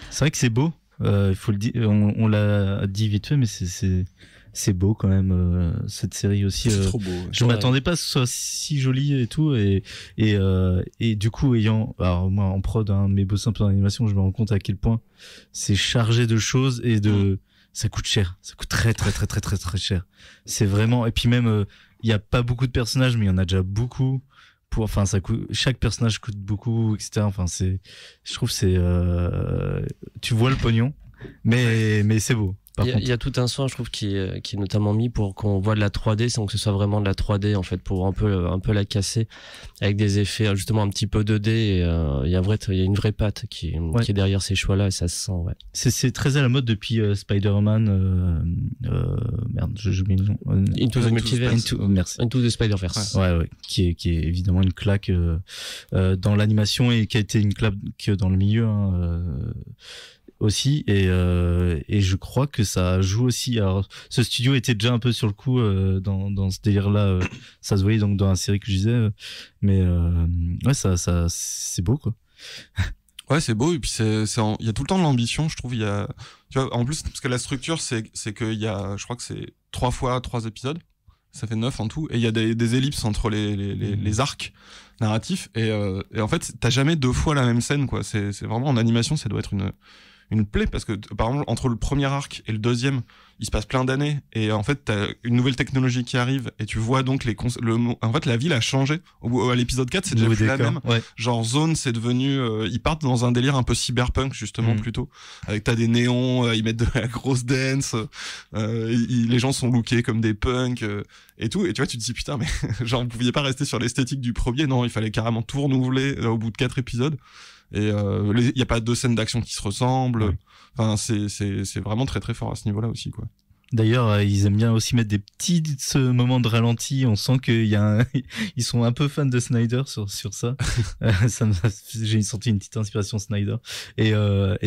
C'est vrai que c'est beau, il faut le dire, on l'a dit vite fait, mais c'est beau quand même, cette série aussi. C'est trop beau. Ouais. Je m'attendais pas à ce que ce soit si joli et tout, et du coup, alors moi en prod, mais bossé un peu en animation, je me rends compte à quel point c'est chargé de choses et ça coûte cher. Ça coûte très cher. C'est vraiment, et puis même, il y a pas beaucoup de personnages, mais il y en a déjà beaucoup. Chaque personnage coûte beaucoup, etc. Je trouve tu vois le pognon, mais c'est beau. Il y a tout un soin, je trouve, qui est notamment mis pour qu'on voit de la 3D sans que ce soit vraiment de la 3D, en fait, pour un peu la casser avec des effets, justement, un petit peu 2D, et il y a une vraie patte qui est derrière ces choix-là, et ça se sent, ouais. C'est très à la mode depuis Spider-Man, j'oublie le nom. Into the Multiverse. Into the Spider-Verse. Ouais, qui est évidemment une claque, dans l'animation, et qui a été une claque dans le milieu, aussi, et je crois que ça joue aussi. Alors, ce studio était déjà un peu sur le coup dans ce délire-là, ça se voyait donc dans la série que je disais, mais ouais, ça c'est beau, quoi. Ouais, c'est beau, et puis il y a tout le temps de l'ambition, je trouve. Tu vois, en plus, parce que la structure, c'est qu'il y a, je crois que c'est 3 fois 3 épisodes, ça fait 9 en tout, et il y a des ellipses entre les arcs narratifs, et en fait, t'as jamais 2 fois la même scène, quoi. C'est vraiment, en animation, ça doit être une plaie parce que par exemple entre le premier arc et le deuxième, il se passe plein d'années et en fait t'as une nouvelle technologie qui arrive et tu vois donc en fait la ville a changé. À l'épisode 4 c'est déjà plus la même. Ouais. Genre Zone c'est devenu ils partent dans un délire un peu cyberpunk justement plutôt avec t'as des néons, ils mettent de la grosse dance, les gens sont lookés comme des punks et tout et tu vois tu te dis putain mais genre vous pouviez pas rester sur l'esthétique du premier, non il fallait carrément tout renouveler au bout de 4 épisodes. Et il y a pas deux scènes d'action qui se ressemblent. Ouais. Enfin, c'est vraiment très très fort à ce niveau-là aussi, quoi. D'ailleurs, ils aiment bien aussi mettre des petits moments de ralenti. On sent ils sont un peu fans de Snyder sur ça. J'ai senti une petite inspiration Snyder. Et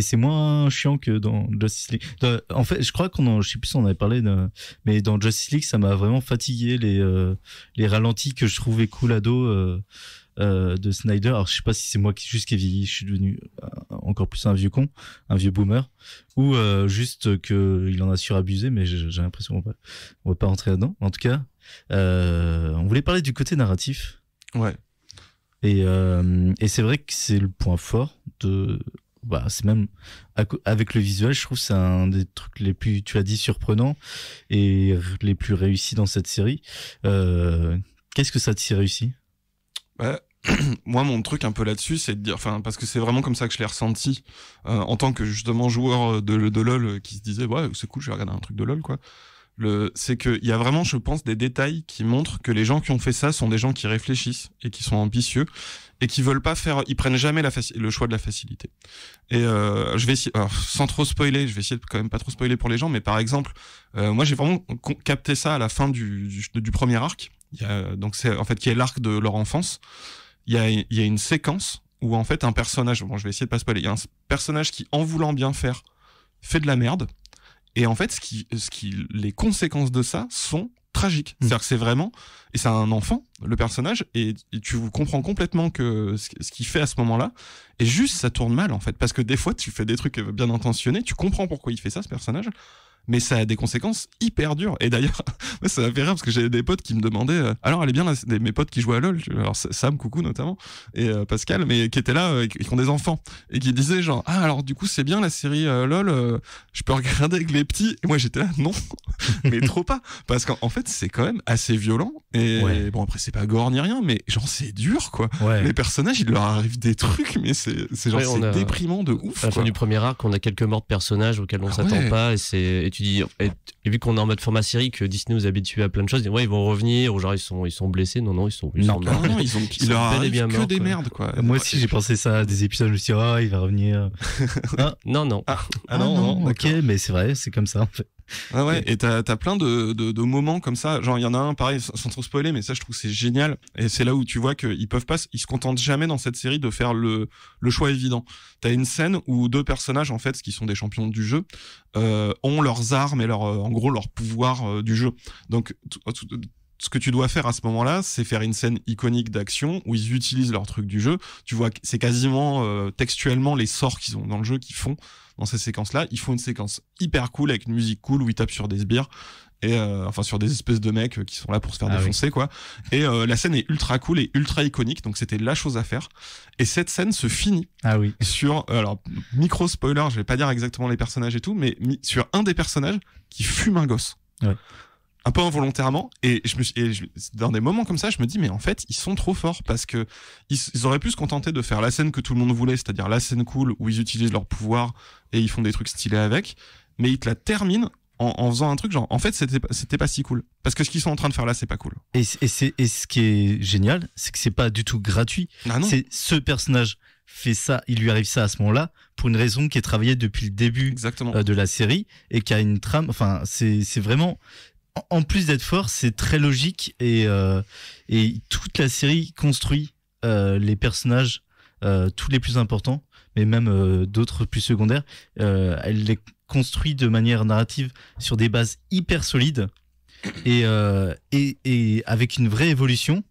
c'est moins chiant que dans Justice League. En fait, je crois je sais plus si on avait parlé mais dans Justice League, ça m'a vraiment fatigué les ralentis que je trouvais cool à dos. De Snyder. Alors je sais pas si c'est moi qui ai vieilli, je suis devenu encore plus un vieux con, un vieux boomer, ou juste que il en a surabusé, mais j'ai l'impression on va pas rentrer là-dedans. En tout cas, on voulait parler du côté narratif. Ouais. Et c'est vrai que c'est le point fort c'est même avec le visuel, je trouve que c'est un des trucs les plus, tu l'as dit, surprenants et les plus réussis dans cette série. Qu'est-ce que ça t'y réussit? Ouais. Moi, mon truc un peu là-dessus, c'est de dire, parce que c'est vraiment comme ça que je l'ai ressenti, en tant que justement joueur de LoL qui se disait, ouais, c'est cool, je vais regarder un truc de LoL, quoi. C'est que il y a vraiment, je pense, des détails qui montrent que les gens qui ont fait ça sont des gens qui réfléchissent et qui sont ambitieux et qui veulent pas ils prennent jamais le choix de la facilité. Et je vais essayer, alors, sans trop spoiler, je vais essayer de quand même pas trop spoiler pour les gens, mais par exemple, moi j'ai vraiment capté ça à la fin du premier arc. Donc c'est en fait qui est l'arc de leur enfance. Il y a une séquence où en fait un personnage, bon je vais essayer de pas spoiler, il y a un personnage qui en voulant bien faire fait de la merde et en fait les conséquences de ça sont tragiques. C'est-à-dire que c'est vraiment, et c'est un enfant le personnage et tu comprends complètement que ce qu'il fait à ce moment-là et juste ça tourne mal en fait parce que des fois tu fais des trucs bien intentionnés, tu comprends pourquoi il fait ça ce personnage. Mais ça a des conséquences hyper dures. Et d'ailleurs, ça m'a fait rire parce que j'avais des potes qui me demandaient alors elle est bien mes potes qui jouent à LoL, alors Sam, coucou notamment, et Pascal, mais qui étaient là, qui ont des enfants, et qui disaient genre alors du coup c'est bien la série LoL, je peux regarder avec les petits. Et moi j'étais là non, mais trop pas, parce qu'en fait c'est quand même assez violent. Et bon après c'est pas gore ni rien, mais genre c'est dur quoi. Ouais. Les personnages il leur arrive des trucs, mais c'est genre c'est déprimant de ouf. À la fin du premier arc, on a quelques morts de personnages auxquels on s'attend pas, et tu dis, et vu qu'on est en mode format série, que Disney nous habitue à plein de choses, ils vont revenir, ou genre ils sont blessés, non, ils sont morts. Non, ils leur arrivent que morts, des merdes, quoi. Moi aussi, j'ai pensé ça à des épisodes, je me suis dit, il va revenir. Non. Non, ok, mais c'est vrai, c'est comme ça, en fait. Ah ouais, et t'as plein de moments comme ça, genre il y en a un pareil sans trop spoiler, mais ça je trouve que c'est génial, et c'est là où tu vois qu'ils peuvent pas, ils se contentent jamais dans cette série de faire le choix évident. T'as une scène où deux personnages en fait qui sont des champions du jeu ont leurs armes et en gros leur pouvoir du jeu. Donc ce que tu dois faire à ce moment-là, c'est faire une scène iconique d'action où ils utilisent leur truc du jeu. Tu vois, c'est quasiment textuellement les sorts qu'ils ont dans le jeu qu'ils font dans ces séquences-là. Ils font une séquence hyper cool avec une musique cool où ils tapent sur des sbires et sur des espèces de mecs qui sont là pour se faire défoncer quoi. Et la scène est ultra cool et ultra iconique, donc c'était la chose à faire. Et cette scène se finit sur alors micro spoiler, je vais pas dire exactement les personnages et tout, mais sur un des personnages qui fume un gosse. Ouais. Un peu involontairement, et dans des moments comme ça, je me dis mais en fait ils sont trop forts parce que ils auraient pu se contenter de faire la scène que tout le monde voulait, c'est-à-dire la scène cool où ils utilisent leur pouvoir et ils font des trucs stylés avec, mais ils te la terminent en faisant un truc genre en fait c'était pas si cool parce que ce qu'ils sont en train de faire là c'est pas cool. Et ce qui est génial, c'est que c'est pas du tout gratuit. Ah non. C'est ce personnage fait ça, il lui arrive ça à ce moment-là pour une raison qui est travaillée depuis le début de la série et qui a une trame. Enfin c'est vraiment, en plus d'être fort, c'est très logique et toute la série construit les personnages tous les plus importants, mais même d'autres plus secondaires. Elle les construit de manière narrative sur des bases hyper solides et avec une vraie évolution,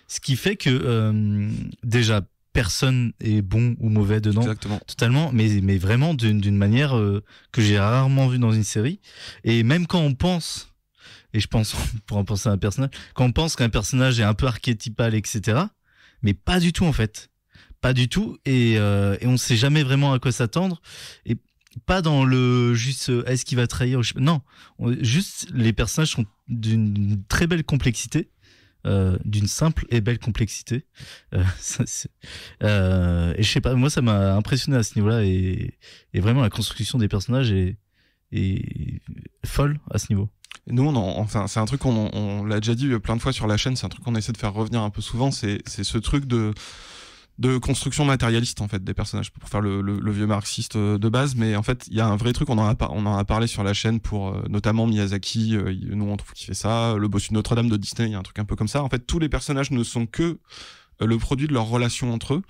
ce qui fait que déjà personne est bon ou mauvais dedans. Exactement. Totalement, mais vraiment d'une manière que j'ai rarement vue dans une série. Et même quand on pense, et je pense, pour en penser à un personnage, quand on pense qu'un personnage est un peu archétypal, etc., mais pas du tout en fait. Pas du tout, et on sait jamais vraiment à quoi s'attendre. Et pas dans le juste est-ce qu'il va trahir, non, juste les personnages sont d'une très belle complexité, d'une simple et belle complexité, et je sais pas, moi ça m'a impressionné à ce niveau-là, et vraiment la construction des personnages est folle à ce niveau. Et nous, enfin, c'est un truc on l'a déjà dit plein de fois sur la chaîne, c'est un truc qu'on essaie de faire revenir un peu souvent, c'est ce truc de construction matérialiste en fait des personnages, pour faire le vieux marxiste de base, mais en fait il y a un vrai truc, on en a parlé sur la chaîne pour notamment Miyazaki, nous on trouve qu'il fait ça, le bossu de Notre-Dame de Disney, il y a un truc un peu comme ça. En fait tous les personnages ne sont que le produit de leur relation entre eux,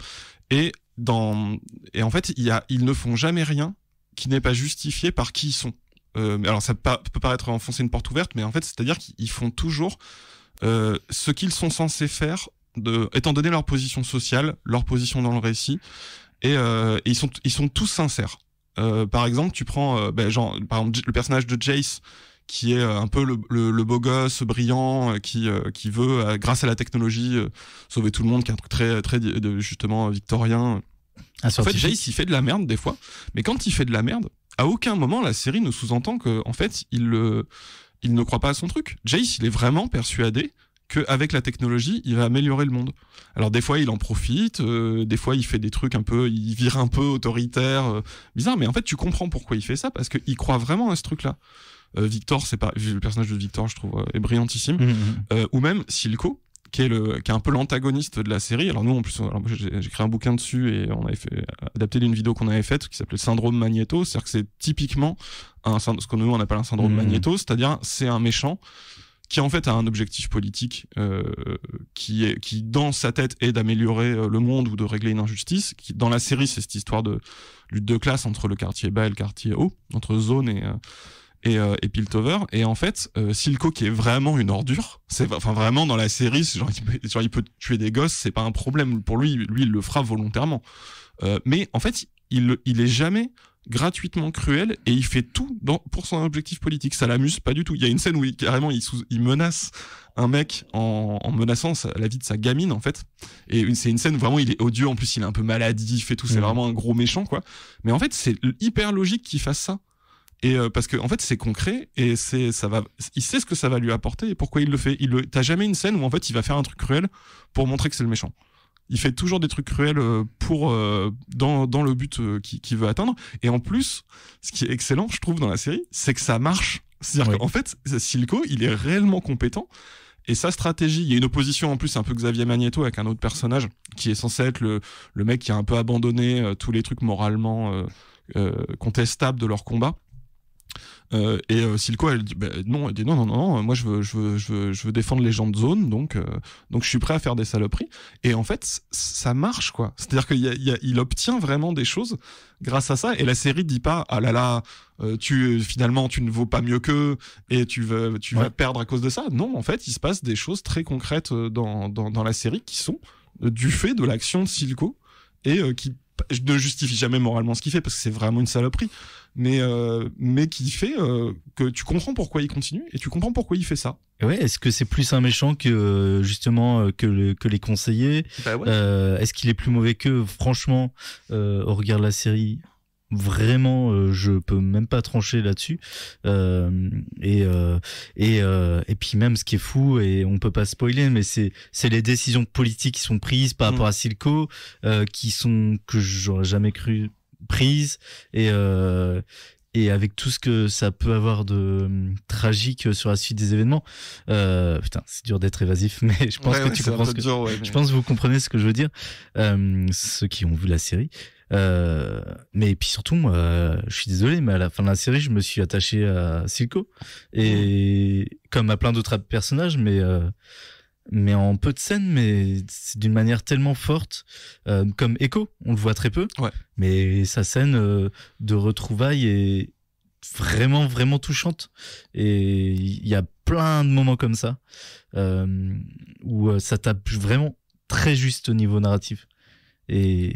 et en fait ils ne font jamais rien qui n'est pas justifié par qui ils sont. Alors ça peut paraître enfoncer une porte ouverte, mais en fait c'est-à-dire qu'ils font toujours ce qu'ils sont censés faire, étant donné leur position sociale, leur position dans le récit, et ils sont tous sincères. Par exemple, tu prends par exemple le personnage de Jace, qui est un peu le beau gosse brillant, qui veut grâce à la technologie sauver tout le monde, qui est un truc très très justement victorien. En fait, Jace il fait de la merde des fois, mais quand il fait de la merde, à aucun moment la série ne sous-entend que en fait il ne croit pas à son truc. Jace il est vraiment persuadé qu'avec la technologie, il va améliorer le monde. Alors des fois, il en profite, des fois, il fait des trucs il vire un peu autoritaire, bizarre, mais en fait, tu comprends pourquoi il fait ça, parce qu'il croit vraiment à ce truc-là. Victor, le personnage de Victor, je trouve, est brillantissime. Ou même Silco, qui est un peu l'antagoniste de la série. Alors nous, en plus, j'ai écrit un bouquin dessus, et on avait adapté d'une vidéo qu'on avait faite, qui s'appelait Syndrome Magneto. C'est-à-dire que c'est typiquement ce que nous, on appelle un syndrome Magneto, c'est-à-dire, c'est un méchant qui en fait a un objectif politique qui dans sa tête est d'améliorer le monde ou de régler une injustice. Qui dans la série, c'est cette histoire de lutte de classe entre le quartier bas et le quartier haut, entre Zone et Piltover. Et en fait, Silco, qui est vraiment une ordure, vraiment dans la série, il peut tuer des gosses, c'est pas un problème pour lui. Lui, il le fera volontairement. Mais en fait, il est jamais gratuitement cruel, et il fait tout pour son objectif politique. Ça l'amuse pas du tout. Il y a une scène où carrément il menace un mec en menaçant la vie de sa gamine en fait. Et c'est une scène où vraiment il est odieux, en plus il est un peu maladif et tout, c'est vraiment un gros méchant quoi. Mais en fait c'est hyper logique qu'il fasse ça. Et parce que en fait c'est concret, et il sait ce que ça va lui apporter et pourquoi il le fait. T'as jamais une scène où en fait il va faire un truc cruel pour montrer que c'est le méchant. Il fait toujours des trucs cruels dans le but qu'il veut atteindre. Et en plus, ce qui est excellent, je trouve, dans la série, c'est que ça marche. C'est-à-dire qu'en fait, Silco, il est réellement compétent. Et sa stratégie, il y a une opposition en plus un peu Xavier Magneto avec un autre personnage qui est censé être le mec qui a un peu abandonné tous les trucs moralement contestables de leur combat. Et Silco, elle dit non, moi je veux défendre les gens de Zone, donc je suis prêt à faire des saloperies. Et en fait ça marche quoi, c'est-à-dire qu'il obtient vraiment des choses grâce à ça. Et la série dit pas ah là là finalement tu ne vaux pas mieux qu'eux et tu vas perdre à cause de ça. Non, en fait il se passe des choses très concrètes dans la série qui sont du fait de l'action de Silco, et qui ne justifie jamais moralement ce qu'il fait parce que c'est vraiment une saloperie, mais qui fait que tu comprends pourquoi il continue et tu comprends pourquoi il fait ça. Ouais, est-ce que c'est plus un méchant que justement que les conseillers? Est-ce qu'il est plus mauvais qu'eux? Franchement, au regard de la série, vraiment, je peux même pas trancher là-dessus. Et puis même, ce qui est fou, et on peut pas spoiler, mais c'est les décisions politiques qui sont prises par rapport à Silco, que j'aurais jamais cru prises, et avec tout ce que ça peut avoir de tragique sur la suite des événements. Putain, c'est dur d'être évasif, mais je pense que tu comprends je pense que vous comprenez ce que je veux dire, ceux qui ont vu la série. Mais puis surtout, je suis désolé, mais à la fin de la série, je me suis attaché à Silco, et comme à plein d'autres personnages, mais en peu de scènes, mais c'est d'une manière tellement forte, comme Echo, on le voit très peu, mais sa scène de retrouvailles est vraiment vraiment touchante, et il y a plein de moments comme ça où ça tape vraiment très juste au niveau narratif. Et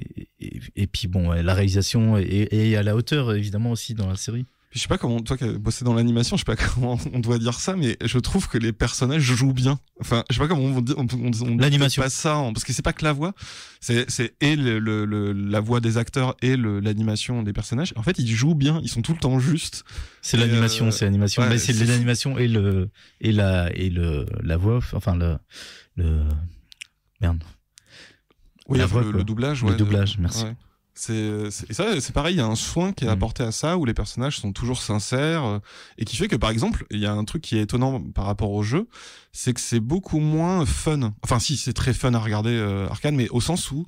puis bon, la réalisation est à la hauteur évidemment aussi dans la série. Je sais pas comment, toi qui as bossé dans l'animation, je sais pas comment on doit dire ça, mais je trouve que les personnages jouent bien. Enfin, je sais pas comment on l'animation. Pas ça, parce que c'est pas que la voix, c'est et la voix des acteurs et l'animation des personnages. En fait, ils jouent bien, ils sont tout le temps justes. C'est l'animation. Ouais, mais c'est l'animation et la voix off, enfin merde. Oui, le doublage. Le doublage, merci. Ouais. C'est pareil, il y a un soin qui est apporté à ça où les personnages sont toujours sincères et qui fait que par exemple, il y a un truc qui est étonnant par rapport au jeu, c'est que c'est beaucoup moins fun. Enfin si, c'est très fun à regarder Arcane, mais au sens où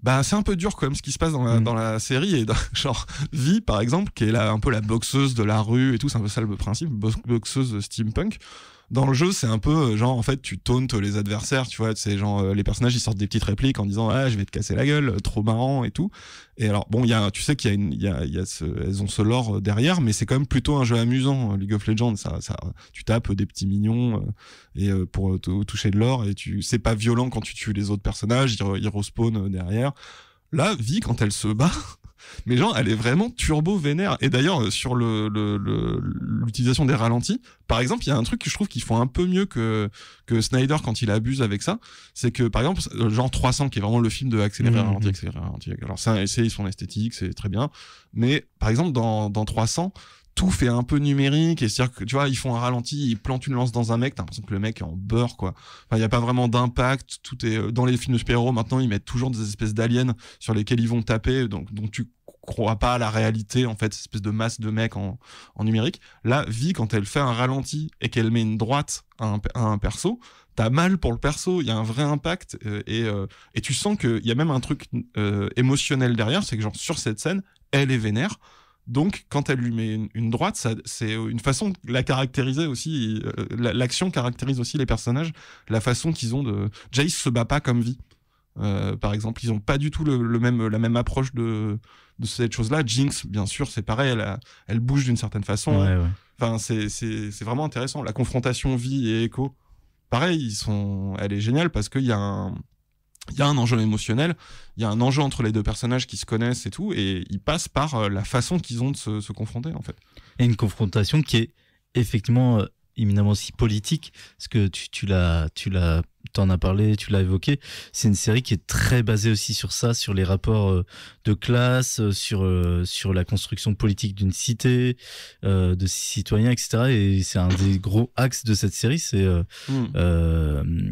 c'est un peu dur quand même ce qui se passe dans la série et genre Vi par exemple qui est là un peu la boxeuse de la rue et tout, c'est un peu ça le principe, boxeuse steampunk. Dans le jeu, c'est un peu genre en fait tu tauntes les adversaires, tu vois, c'est genre les personnages ils sortent des petites répliques en disant je vais te casser la gueule, trop marrant et tout. Et alors bon, tu sais qu'il y a elles ont ce lore derrière, mais c'est quand même plutôt un jeu amusant. League of Legends, ça tu tapes des petits mignons et pour toucher de l'or et c'est pas violent quand tu tues les autres personnages, ils respawnent derrière. Là, Vi quand elle se bat, mais genre elle est vraiment turbo vénère. Et d'ailleurs sur l'utilisation des ralentis, par exemple, il y a un truc que je trouve qu'ils font un peu mieux que Snyder quand il abuse avec ça, c'est que par exemple genre 300 qui est vraiment le film de accélérer ralenti. Alors c'est son esthétique, c'est très bien, mais par exemple dans 300 tout fait un peu numérique, et c'est-à-dire que tu vois ils font un ralenti, ils plantent une lance dans un mec, t'as l'impression que le mec est en beurre quoi. Enfin il y a pas vraiment d'impact, tout est dans les films de super-héros maintenant ils mettent toujours des espèces d'aliens sur lesquels ils vont taper, donc tu crois pas à la réalité en fait, cette espèce de masse de mecs en numérique. Là Vi quand elle fait un ralenti et qu'elle met une droite à un perso, t'as mal pour le perso, il y a un vrai impact et tu sens que il y a même un truc émotionnel derrière, c'est que genre sur cette scène elle est vénère. Donc, quand elle lui met une droite, c'est une façon de la caractériser aussi. L'action caractérise aussi les personnages, la façon qu'ils ont de. Jace se bat pas comme Vi, par exemple. Ils ont pas du tout la même approche de cette chose-là. Jinx, bien sûr, c'est pareil. Elle bouge d'une certaine façon. Ouais. Enfin, c'est vraiment intéressant. La confrontation Vi et Echo, pareil, elle est géniale parce qu'il y a un enjeu émotionnel, il y a un enjeu entre les deux personnages qui se connaissent et tout, et ils passent par la façon qu'ils ont de se confronter en fait. Et une confrontation qui est effectivement éminemment aussi politique, parce que t'en as parlé, tu l'as évoqué, c'est une série qui est très basée aussi sur ça, sur les rapports de classe, sur la construction politique d'une cité, de citoyens, etc. Et c'est un des gros axes de cette série, c'est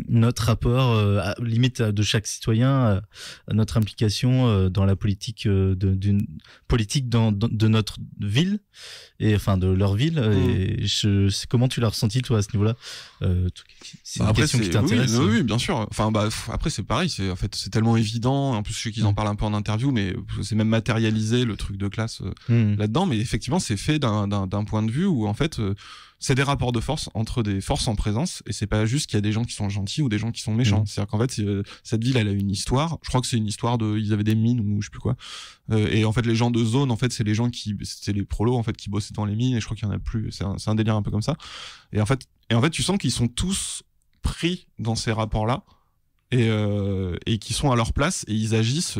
notre rapport, limite de chaque citoyen, à notre implication dans la politique d'une politique de notre ville, et enfin de leur ville. Et comment tu l'as ressenti toi à ce niveau-là? C'est une question qui t'intéresse. Oui, bien sûr. Enfin, après, c'est pareil. En fait, c'est tellement évident. En plus, je sais qu'ils en parlent un peu en interview, mais c'est même matérialisé le truc de classe là-dedans. Mais effectivement, c'est fait d'un point de vue où, en fait, c'est des rapports de force entre des forces en présence. Et c'est pas juste qu'il y a des gens qui sont gentils ou des gens qui sont méchants. C'est-à-dire qu'en fait, cette ville, elle a une histoire. Je crois que c'est une histoire ils avaient des mines ou je sais plus quoi. Et en fait, les gens de zone, en fait, c'est les gens c'était les prolos, en fait, qui bossaient dans les mines. Et je crois qu'il y en a plus. C'est un délire un peu comme ça. Et en fait, tu sens qu'ils sont tous pris dans ces rapports-là et qui sont à leur place et ils agissent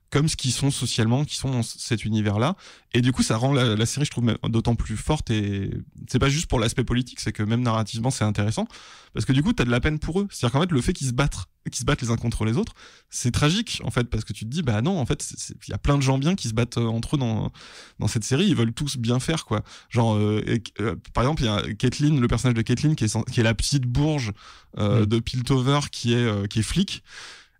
comme ce qu'ils sont socialement, qui sont dans cet univers-là. Et du coup, ça rend la série, je trouve, d'autant plus forte. Et c'est pas juste pour l'aspect politique, c'est que même narrativement, c'est intéressant. Parce que du coup, t'as de la peine pour eux. C'est-à-dire qu'en fait, le fait qu'ils se battent les uns contre les autres, c'est tragique, en fait, parce que tu te dis, bah non, en fait, il y a plein de gens bien qui se battent entre eux dans cette série. Ils veulent tous bien faire, quoi. Genre, par exemple, il y a Caitlyn, le personnage de Caitlyn, qui est la petite bourge de Piltover, qui est flic.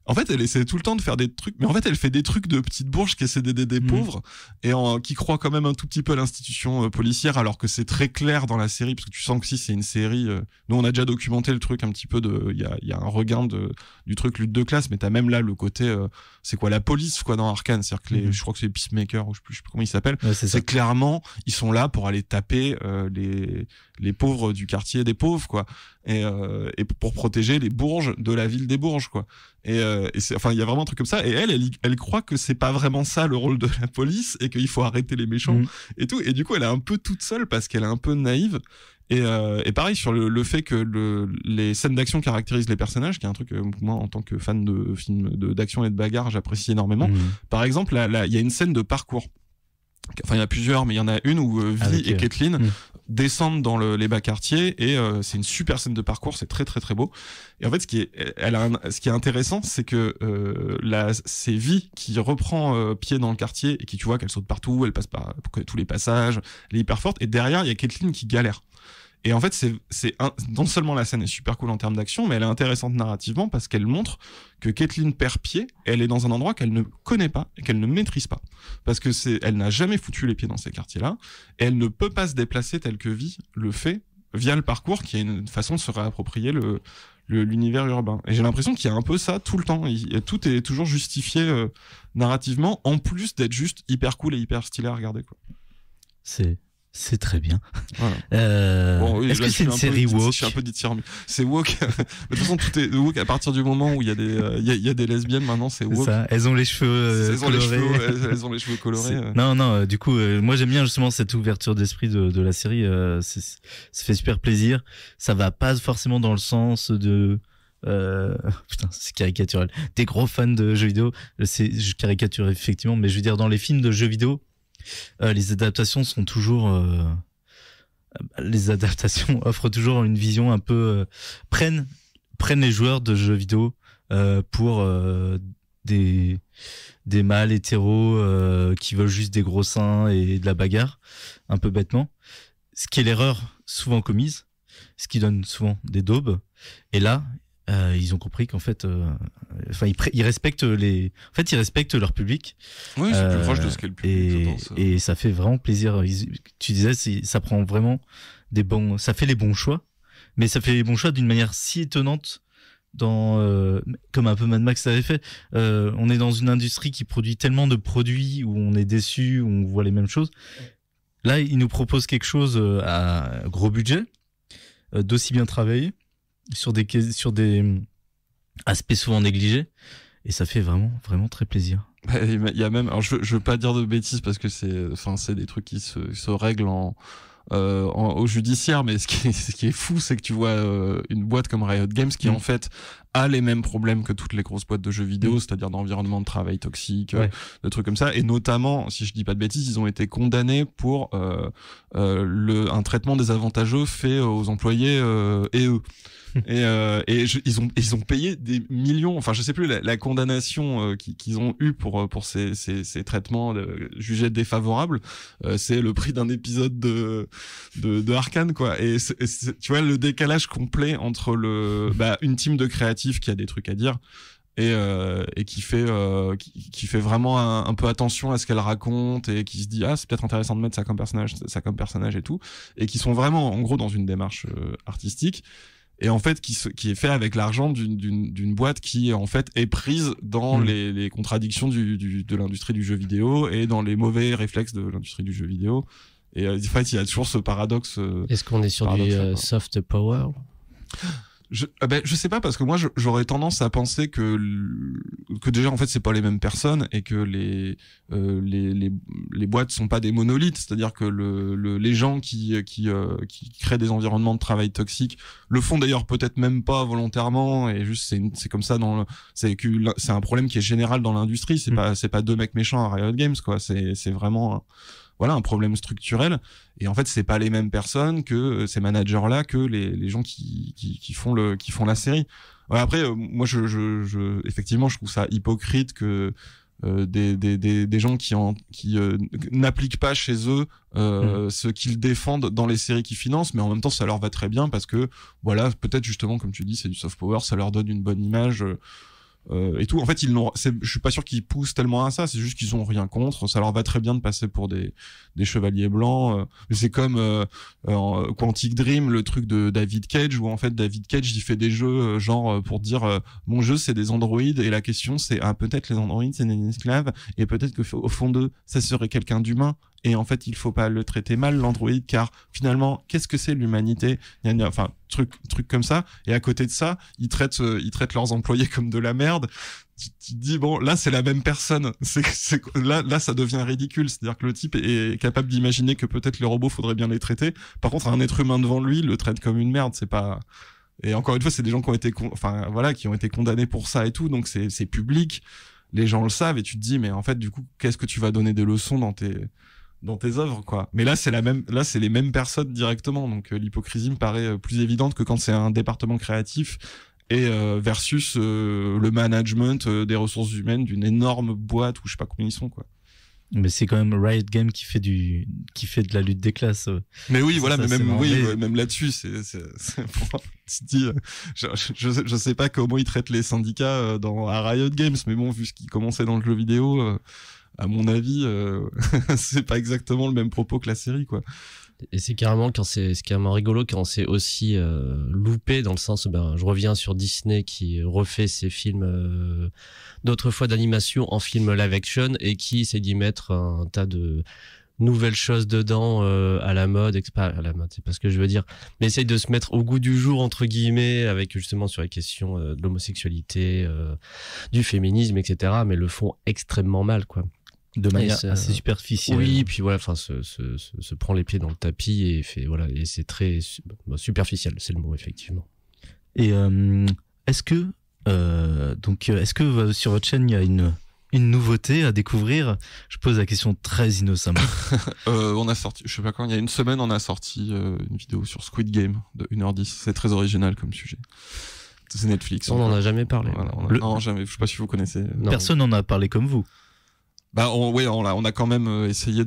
En fait, elle essaie tout le temps de faire des trucs, mais en fait, elle fait des trucs de petite bourge qui essaie d'aider des pauvres et qui croit quand même un tout petit peu à l'institution policière, alors que c'est très clair dans la série, parce que tu sens que si c'est une série, nous on a déjà documenté le truc un petit peu il y a un regain du truc lutte de classe, mais t'as même là le côté, c'est quoi la police quoi dans Arcane, c'est-à-dire que je crois que c'est les Peacemakers ou je sais plus comment ils s'appellent, c'est clairement ils sont là pour aller taper les pauvres du quartier des pauvres quoi, et pour protéger les bourges de la ville des bourges quoi. Et enfin il y a vraiment un truc comme ça, et elle croit que c'est pas vraiment ça le rôle de la police et qu'il faut arrêter les méchants et tout, et du coup elle est un peu toute seule parce qu'elle est un peu naïve. Et pareil sur le fait que les scènes d'action caractérisent les personnages, qui est un truc moi en tant que fan de films d'action et de bagarre j'apprécie énormément. Par exemple là il y a une scène de parcours Enfin, il y en a plusieurs, mais il y en a une où Vi et Caitlyn descendent dans les bas quartiers et c'est une super scène de parcours, c'est très très très beau. Et en fait, ce qui est intéressant, c'est que c'est Vi qui reprend pied dans le quartier et qui, tu vois, qu'elle saute partout, elle passe par tous les passages, elle est hyper forte. Et derrière, il y a Caitlyn qui galère. Et en fait, non seulement la scène est super cool en termes d'action, mais elle est intéressante narrativement parce qu'elle montre que Caitlyn perd pied, elle est dans un endroit qu'elle ne connaît pas et qu'elle ne maîtrise pas. Parce que elle n'a jamais foutu les pieds dans ces quartiers-là, et elle ne peut pas se déplacer tel que Vi le fait via le parcours, qui est une façon de se réapproprier l'univers urbain. Et j'ai l'impression qu'il y a un peu ça tout le temps. Tout est toujours justifié narrativement, en plus d'être juste hyper cool et hyper stylé à regarder, quoi. C'est très bien. Voilà. Bon, oui, est-ce que c'est une série woke? Je suis un peu dithyrambique. C'est woke. De toute façon, tout est woke à partir du moment où il y a des lesbiennes. Maintenant, c'est woke. Ça. Elles ont les cheveux colorés. Elles ont les cheveux colorés. Non. Du coup, moi j'aime bien justement cette ouverture d'esprit de la série. Ça fait super plaisir. Ça va pas forcément dans le sens de putain, c'est caricatural. Des gros fans de jeux vidéo. Je caricature effectivement, mais je veux dire dans les films de jeux vidéo. Les adaptations sont toujours les adaptations offrent toujours une vision un peu prennent les joueurs de jeux vidéo pour des mâles hétéros qui veulent juste des gros seins et de la bagarre un peu bêtement, ce qui est l'erreur souvent commise, ce qui donne souvent des daubes. Et là ils ont compris qu'en fait ils respectent ils respectent leur public. Oui, c'est plus proche de ce qu'est le public, je pense. Et ça fait vraiment plaisir. Tu disais, ça prend vraiment ça fait les bons choix, mais ça fait les bons choix d'une manière si étonnante comme un peu Mad Max avait fait. On est dans une industrie qui produit tellement de produits où on est déçu, où on voit les mêmes choses. Là, ils nous proposent quelque chose à gros budget, d'aussi bien travaillé, sur des aspects souvent négligés, et ça fait vraiment vraiment très plaisir. Il y a même, alors je veux pas dire de bêtises parce que c'est des trucs qui se règlent au judiciaire, mais ce qui est fou, c'est que tu vois une boîte comme Riot Games qui en fait a les mêmes problèmes que toutes les grosses boîtes de jeux vidéo, c'est-à-dire d'environnement de travail toxique, de trucs comme ça, et notamment, si je dis pas de bêtises, ils ont été condamnés pour un traitement désavantageux fait aux employés et eux. Ils ont payé des millions, enfin je sais plus la condamnation qu'ils ont eu pour ces traitements jugés défavorables, c'est le prix d'un épisode de Arcane, quoi. Et tu vois le décalage complet entre une team de créatifs qui a des trucs à dire et qui fait vraiment un peu attention à ce qu'elle raconte et qui se dit c'est peut-être intéressant de mettre ça comme personnage et tout, et qui sont vraiment en gros dans une démarche artistique. Et en fait, qui est fait avec l'argent d'une boîte qui en fait est prise dans les contradictions de l'industrie du jeu vidéo et dans les mauvais réflexes de l'industrie du jeu vidéo. Et en fait, il y a toujours ce paradoxe. Est-ce qu'on est sur du soft power? Je sais pas, parce que moi j'aurais tendance à penser que déjà en fait c'est pas les mêmes personnes et que les boîtes sont pas des monolithes, c'est-à-dire que les gens qui créent des environnements de travail toxiques le font d'ailleurs peut-être même pas volontairement, et juste c'est comme ça c'est un problème qui est général dans l'industrie, c'est pas deux mecs méchants à Riot Games, quoi, c'est vraiment un problème structurel. Et en fait, c'est pas les mêmes personnes que ces managers-là, que les gens qui font la série. Ouais, après, moi, effectivement, je trouve ça hypocrite que des gens qui n'appliquent pas chez eux ce qu'ils défendent dans les séries qu'ils financent, mais en même temps, ça leur va très bien parce que voilà, peut-être justement, comme tu dis, c'est du soft power, ça leur donne une bonne image. Et tout. En fait, je suis pas sûr qu'ils poussent tellement à ça, c'est juste qu'ils ont rien contre, ça leur va très bien de passer pour des chevaliers blancs. C'est comme Quantic Dream, le truc de David Cage, où en fait David Cage il fait des jeux genre pour dire mon jeu c'est des androïdes, et la question c'est peut-être les androïdes c'est des esclaves, et peut-être que au fond d'eux ça serait quelqu'un d'humain, et en fait il faut pas le traiter mal l'androïde, car finalement qu'est-ce que c'est l'humanité, enfin truc comme ça. Et à côté de ça ils traitent leurs employés comme de la merde. Tu te dis bon, là c'est la même personne, là ça devient ridicule, c'est-à-dire que le type est capable d'imaginer que peut-être les robots faudrait bien les traiter, par contre un être humain devant lui le traite comme une merde, c'est pas. Et encore une fois, c'est des gens qui ont été qui ont été condamnés pour ça et tout, donc c'est public, les gens le savent, et tu te dis mais en fait du coup qu'est-ce que tu vas donner des leçons dans tes œuvres, quoi. Mais là, c'est les mêmes personnes directement. Donc, l'hypocrisie me paraît plus évidente que quand c'est un département créatif et versus le management des ressources humaines d'une énorme boîte où je sais pas combien ils sont, quoi. Mais c'est quand même Riot Games qui fait de la lutte des classes. Mais oui, voilà, mais même là-dessus, tu dis, je sais pas comment ils traitent les syndicats à Riot Games, mais bon, vu ce qui commençait dans le jeu vidéo, à mon avis, c'est pas exactement le même propos que la série, quoi. Et c'est carrément rigolo quand c'est aussi loupé, dans le sens où je reviens sur Disney qui refait ses films d'autres fois d'animation en film live action et qui essaie d'y mettre un tas de nouvelles choses dedans à la mode, pas à la mode, c'est pas ce que je veux dire, mais essaye de se mettre au goût du jour entre guillemets avec justement sur les questions de l'homosexualité, du féminisme, etc. Mais le font extrêmement mal, quoi. De manière assez superficielle. Oui, puis voilà, enfin, se prend les pieds dans le tapis et et c'est très superficiel, c'est le mot, effectivement. Et est-ce que sur votre chaîne il y a une nouveauté à découvrir? Je pose la question très innocemment. On a sorti, je sais pas quand, il y a une semaine, on a sorti une vidéo sur Squid Game de 1h10. C'est très original comme sujet. C'est Netflix. On n'en a jamais parlé. Voilà, non, jamais. Je sais pas si vous connaissez. Non. Personne n'en a parlé comme vous. On a quand même essayé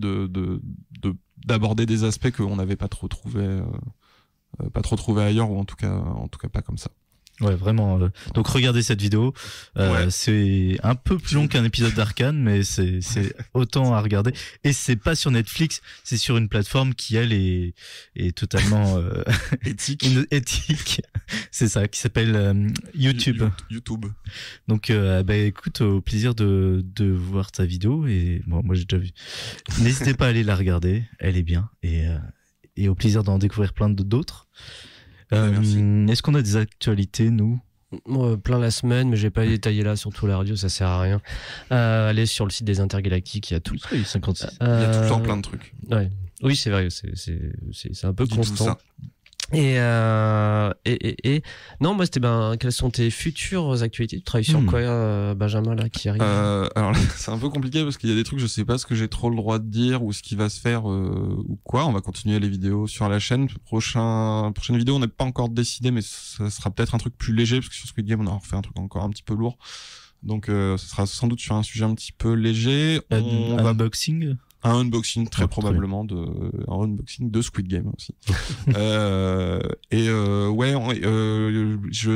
d'aborder des aspects qu'on n'avait pas trop trouvé ailleurs, ou en tout cas pas comme ça. Ouais, vraiment. Donc regardez cette vidéo. C'est un peu plus long qu'un épisode d'Arcane, mais c'est autant à regarder. Et c'est pas sur Netflix, c'est sur une plateforme qui elle est totalement éthique. C'est ça, qui s'appelle YouTube. YouTube. Donc écoute, au plaisir de voir ta vidéo, et bon, moi j'ai déjà vu. N'hésitez pas à aller la regarder, elle est bien, et au plaisir d'en découvrir plein d'autres. Est-ce qu'on a des actualités, nous? Plein la semaine, mais j'ai pas détaillé là, surtout la radio, ça sert à rien. Allez sur le site des Intergalactiques, il y a tout. Oui, 56. Il y a tout le temps plein de trucs. Ouais. Oui, c'est vrai, c'est un peu constant. Et non, moi c'était quelles sont tes futures actualités? Tu travailles sur quoi, Benjamin, là, qui arrive? Alors là, c'est un peu compliqué parce qu'il y a des trucs, je sais pas ce que j'ai trop le droit de dire ou ce qui va se faire ou quoi. On va continuer les vidéos sur la chaîne. Prochaine vidéo, on n'a pas encore décidé, mais ça sera peut-être un truc plus léger parce que sur Squid Game, on a refait un truc encore un petit peu lourd. Donc ce sera sans doute sur un sujet un petit peu léger. Unboxing. Un unboxing très probablement un unboxing de Squid Game aussi. Je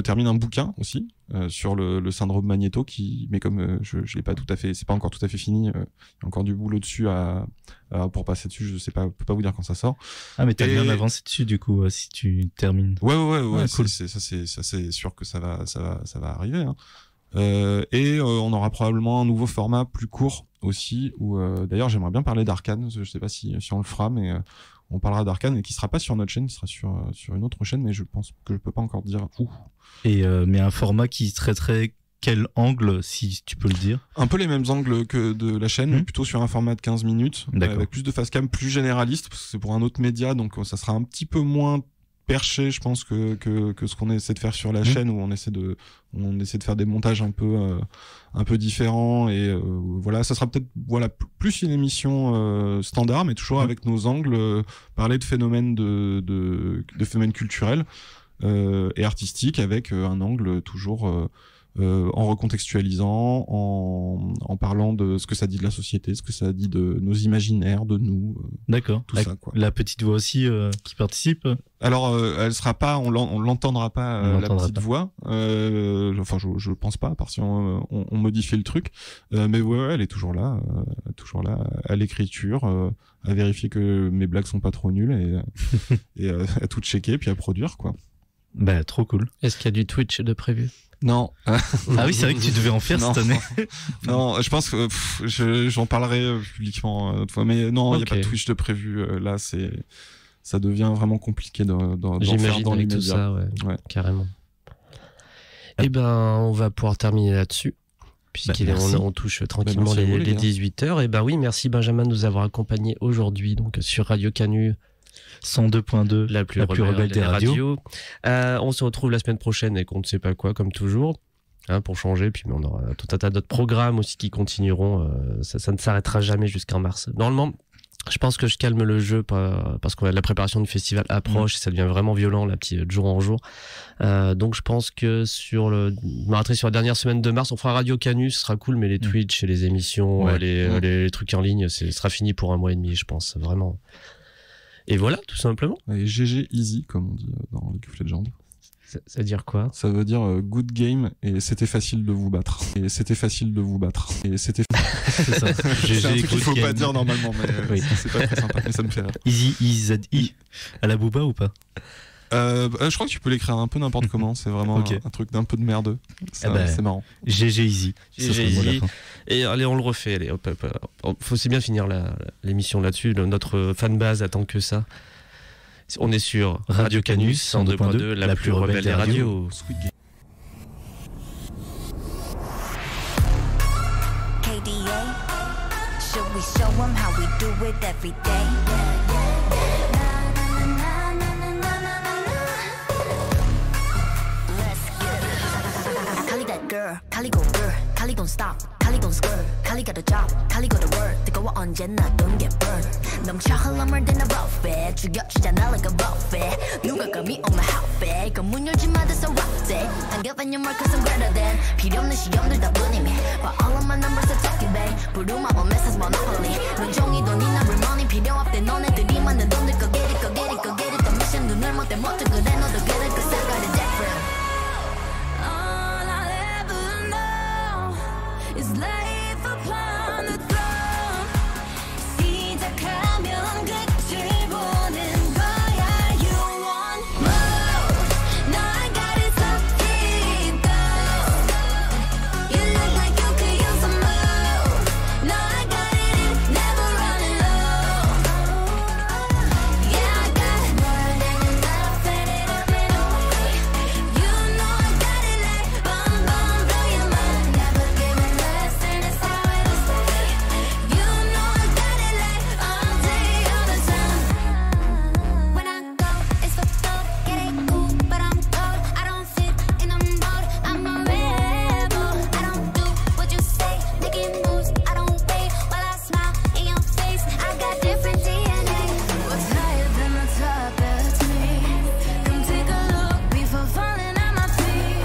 termine un bouquin aussi sur le syndrome Magneto mais comme je l'ai pas tout à fait, c'est pas encore tout à fait fini, il y a encore du boulot dessus pour passer dessus, je sais pas, peux pas vous dire quand ça sort. Ah mais t'as bien avancé dessus du coup si tu termines. Ouais, cool. C'est sûr que ça va arriver, hein. On aura probablement un nouveau format plus court aussi, où d'ailleurs j'aimerais bien parler d'Arcane, je sais pas si on le fera, mais on parlera d'Arcane, et qui sera pas sur notre chaîne, qui sera sur une autre chaîne, mais je pense que je peux pas encore dire où. Et mais un format qui traiterait quel angle, si tu peux le dire? Un peu les mêmes angles que de la chaîne, mais plutôt sur un format de 15 minutes, avec plus de facecam, plus généraliste, parce que c'est pour un autre média, donc ça sera un petit peu moins perché, je pense, que ce qu'on essaie de faire sur la chaîne, où on essaie de faire des montages un peu différents, et voilà, ça sera peut-être plus une émission standard, mais toujours avec nos angles, parler de phénomènes de phénomènes culturels et artistiques, avec un angle toujours en recontextualisant, en parlant de ce que ça dit de la société, ce que ça dit de nos imaginaires, de nous. D'accord. Tout ça, quoi. La petite voix aussi qui participe. Alors, elle sera pas, on l'entendra pas, la petite voix. Enfin, je pense pas, à part si on modifie le truc. Mais ouais, elle est toujours là à l'écriture, à vérifier que mes blagues sont pas trop nulles, et à tout checker, puis à produire, quoi. Bah, trop cool. Est-ce qu'il y a du Twitch de prévu? Non. Ah oui, c'est vrai que tu devais en faire cette année. Non, je pense que j'en parlerai publiquement une fois, mais non, il y a pas de Twitch de prévu. Là, ça devient vraiment compliqué d'en faire dans les médias. Tout ça, ouais. Carrément. Eh on va pouvoir terminer là-dessus, puisqu'on touche tranquillement les 18h. Et oui, merci Benjamin de nous avoir accompagnés aujourd'hui, donc sur Radio Canu 102.2, la plus rebelle des radios. On se retrouve la semaine prochaine et qu'on ne sait pas quoi, comme toujours, pour changer. Puis on aura tout un tas d'autres programmes aussi qui continueront. Ça ne s'arrêtera jamais jusqu'en mars. Normalement, Je pense que je calme le jeu parce que la préparation du festival approche et ça devient vraiment violent là, de jour en jour. Donc je pense que je m'arrêterai sur la dernière semaine de mars. On fera Radio Canus, ce sera cool, mais les Twitch et les émissions, les trucs en ligne, ce sera fini pour 1 mois et demi, je pense, vraiment. Et voilà, tout simplement. Et GG Easy, comme on dit dans League of Legends. Ça veut dire quoi? Ça veut dire good game et c'était facile de vous battre. Et c'était facile de vous battre. Et c'était c'est ça. C'est un truc qu'il faut pas dire normalement, mais c'est pas très sympa, mais ça me fait rire. Easy, E-Z-I. À la Booba ou pas? Je crois que tu peux l'écrire un peu n'importe comment. C'est vraiment un truc d'un peu de merdeux. C'est marrant. GG Easy. GG Easy. Et allez, on le refait. Allez, hop. Faut aussi bien finir l'émission là-dessus. Notre fanbase attend que ça. On est sur Radio Canus, 102.2, la plus rebelle des radios. KDA, should we show them how we do it every day? Let's get it. Kali that girl, Kali go girl, Kali gon' stop, Kali gon' skirt, Kali got a job, Kali got a word. 뜨거워 언제나 don't get burned. 넘쳐 흘러 물든 a buffet, 죽여주잖아 like a buffet. 누가 감히 on my outfit, 이건 문 열지 마, that's a rough day. I'm giving you more cause I'm greater than. 필요 없는 시험들 다 뿐이미, but all of my numbers are talking back. 부르마 on message monopoly. 눈종이 돈이 나 remoney 필요 없대. 너네들이 만든 돈들 go get it, go get it, go get it. 더 미션 눈을 못대 못해 그래 너도 get it cause I got it different. All I'll ever know is life upon the throne. 시작하면 끝을 보는 거야. You want more? No, I got it so deep down. You look like you could use some more. No, I got it, never running low. Yeah, I got more than enough, let it up and away. You know I got it like bum bum, blow your mind. Never giving less, and it's how it'll stay. You know I got it like all day, all the time. When I go, it's for gold, get it cool, but I'm cold. I don't fit in the mold, I'm a rebel. I don't do what you say, making moves, I don't wait while I smile in your face. I got different DNA. What's higher than the top? That's me. Come take a look before falling at my feet.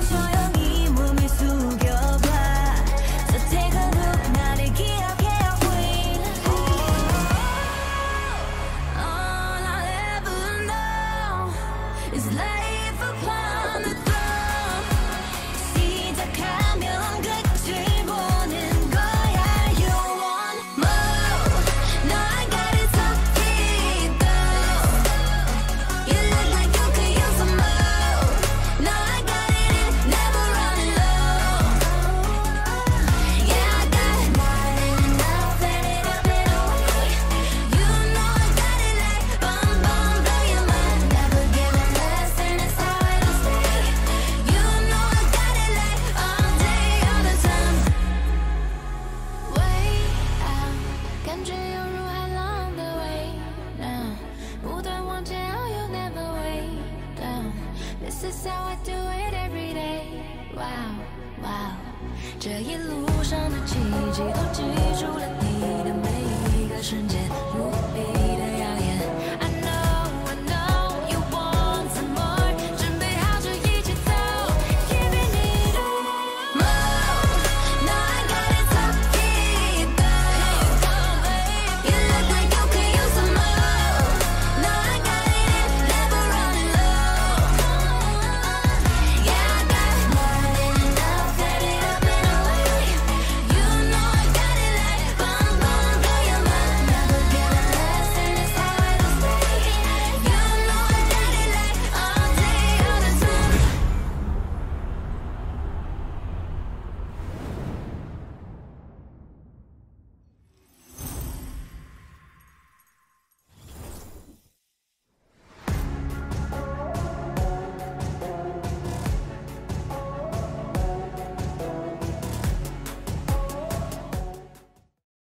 조용히 몸을 숙여봐. So take a look, 나를 기억해요, queen. All I'll ever know is life upon the throne. 시작하면 끝을 보는 거야. You want more? No, I got it so deep down. You look like you could use some more. No, I got it, never running low. Yeah, I got more than enough, let it up and away. You know I got it like bum bum, blow your mind. Never giving less, and it's how it'll stay. You know I got it like all day, all the time. Way out，感觉犹如海浪的微浪，不断往前，oh you never way down。This is how I do it every day。Wow wow，这一路上的奇迹都记住了你的每一个瞬间。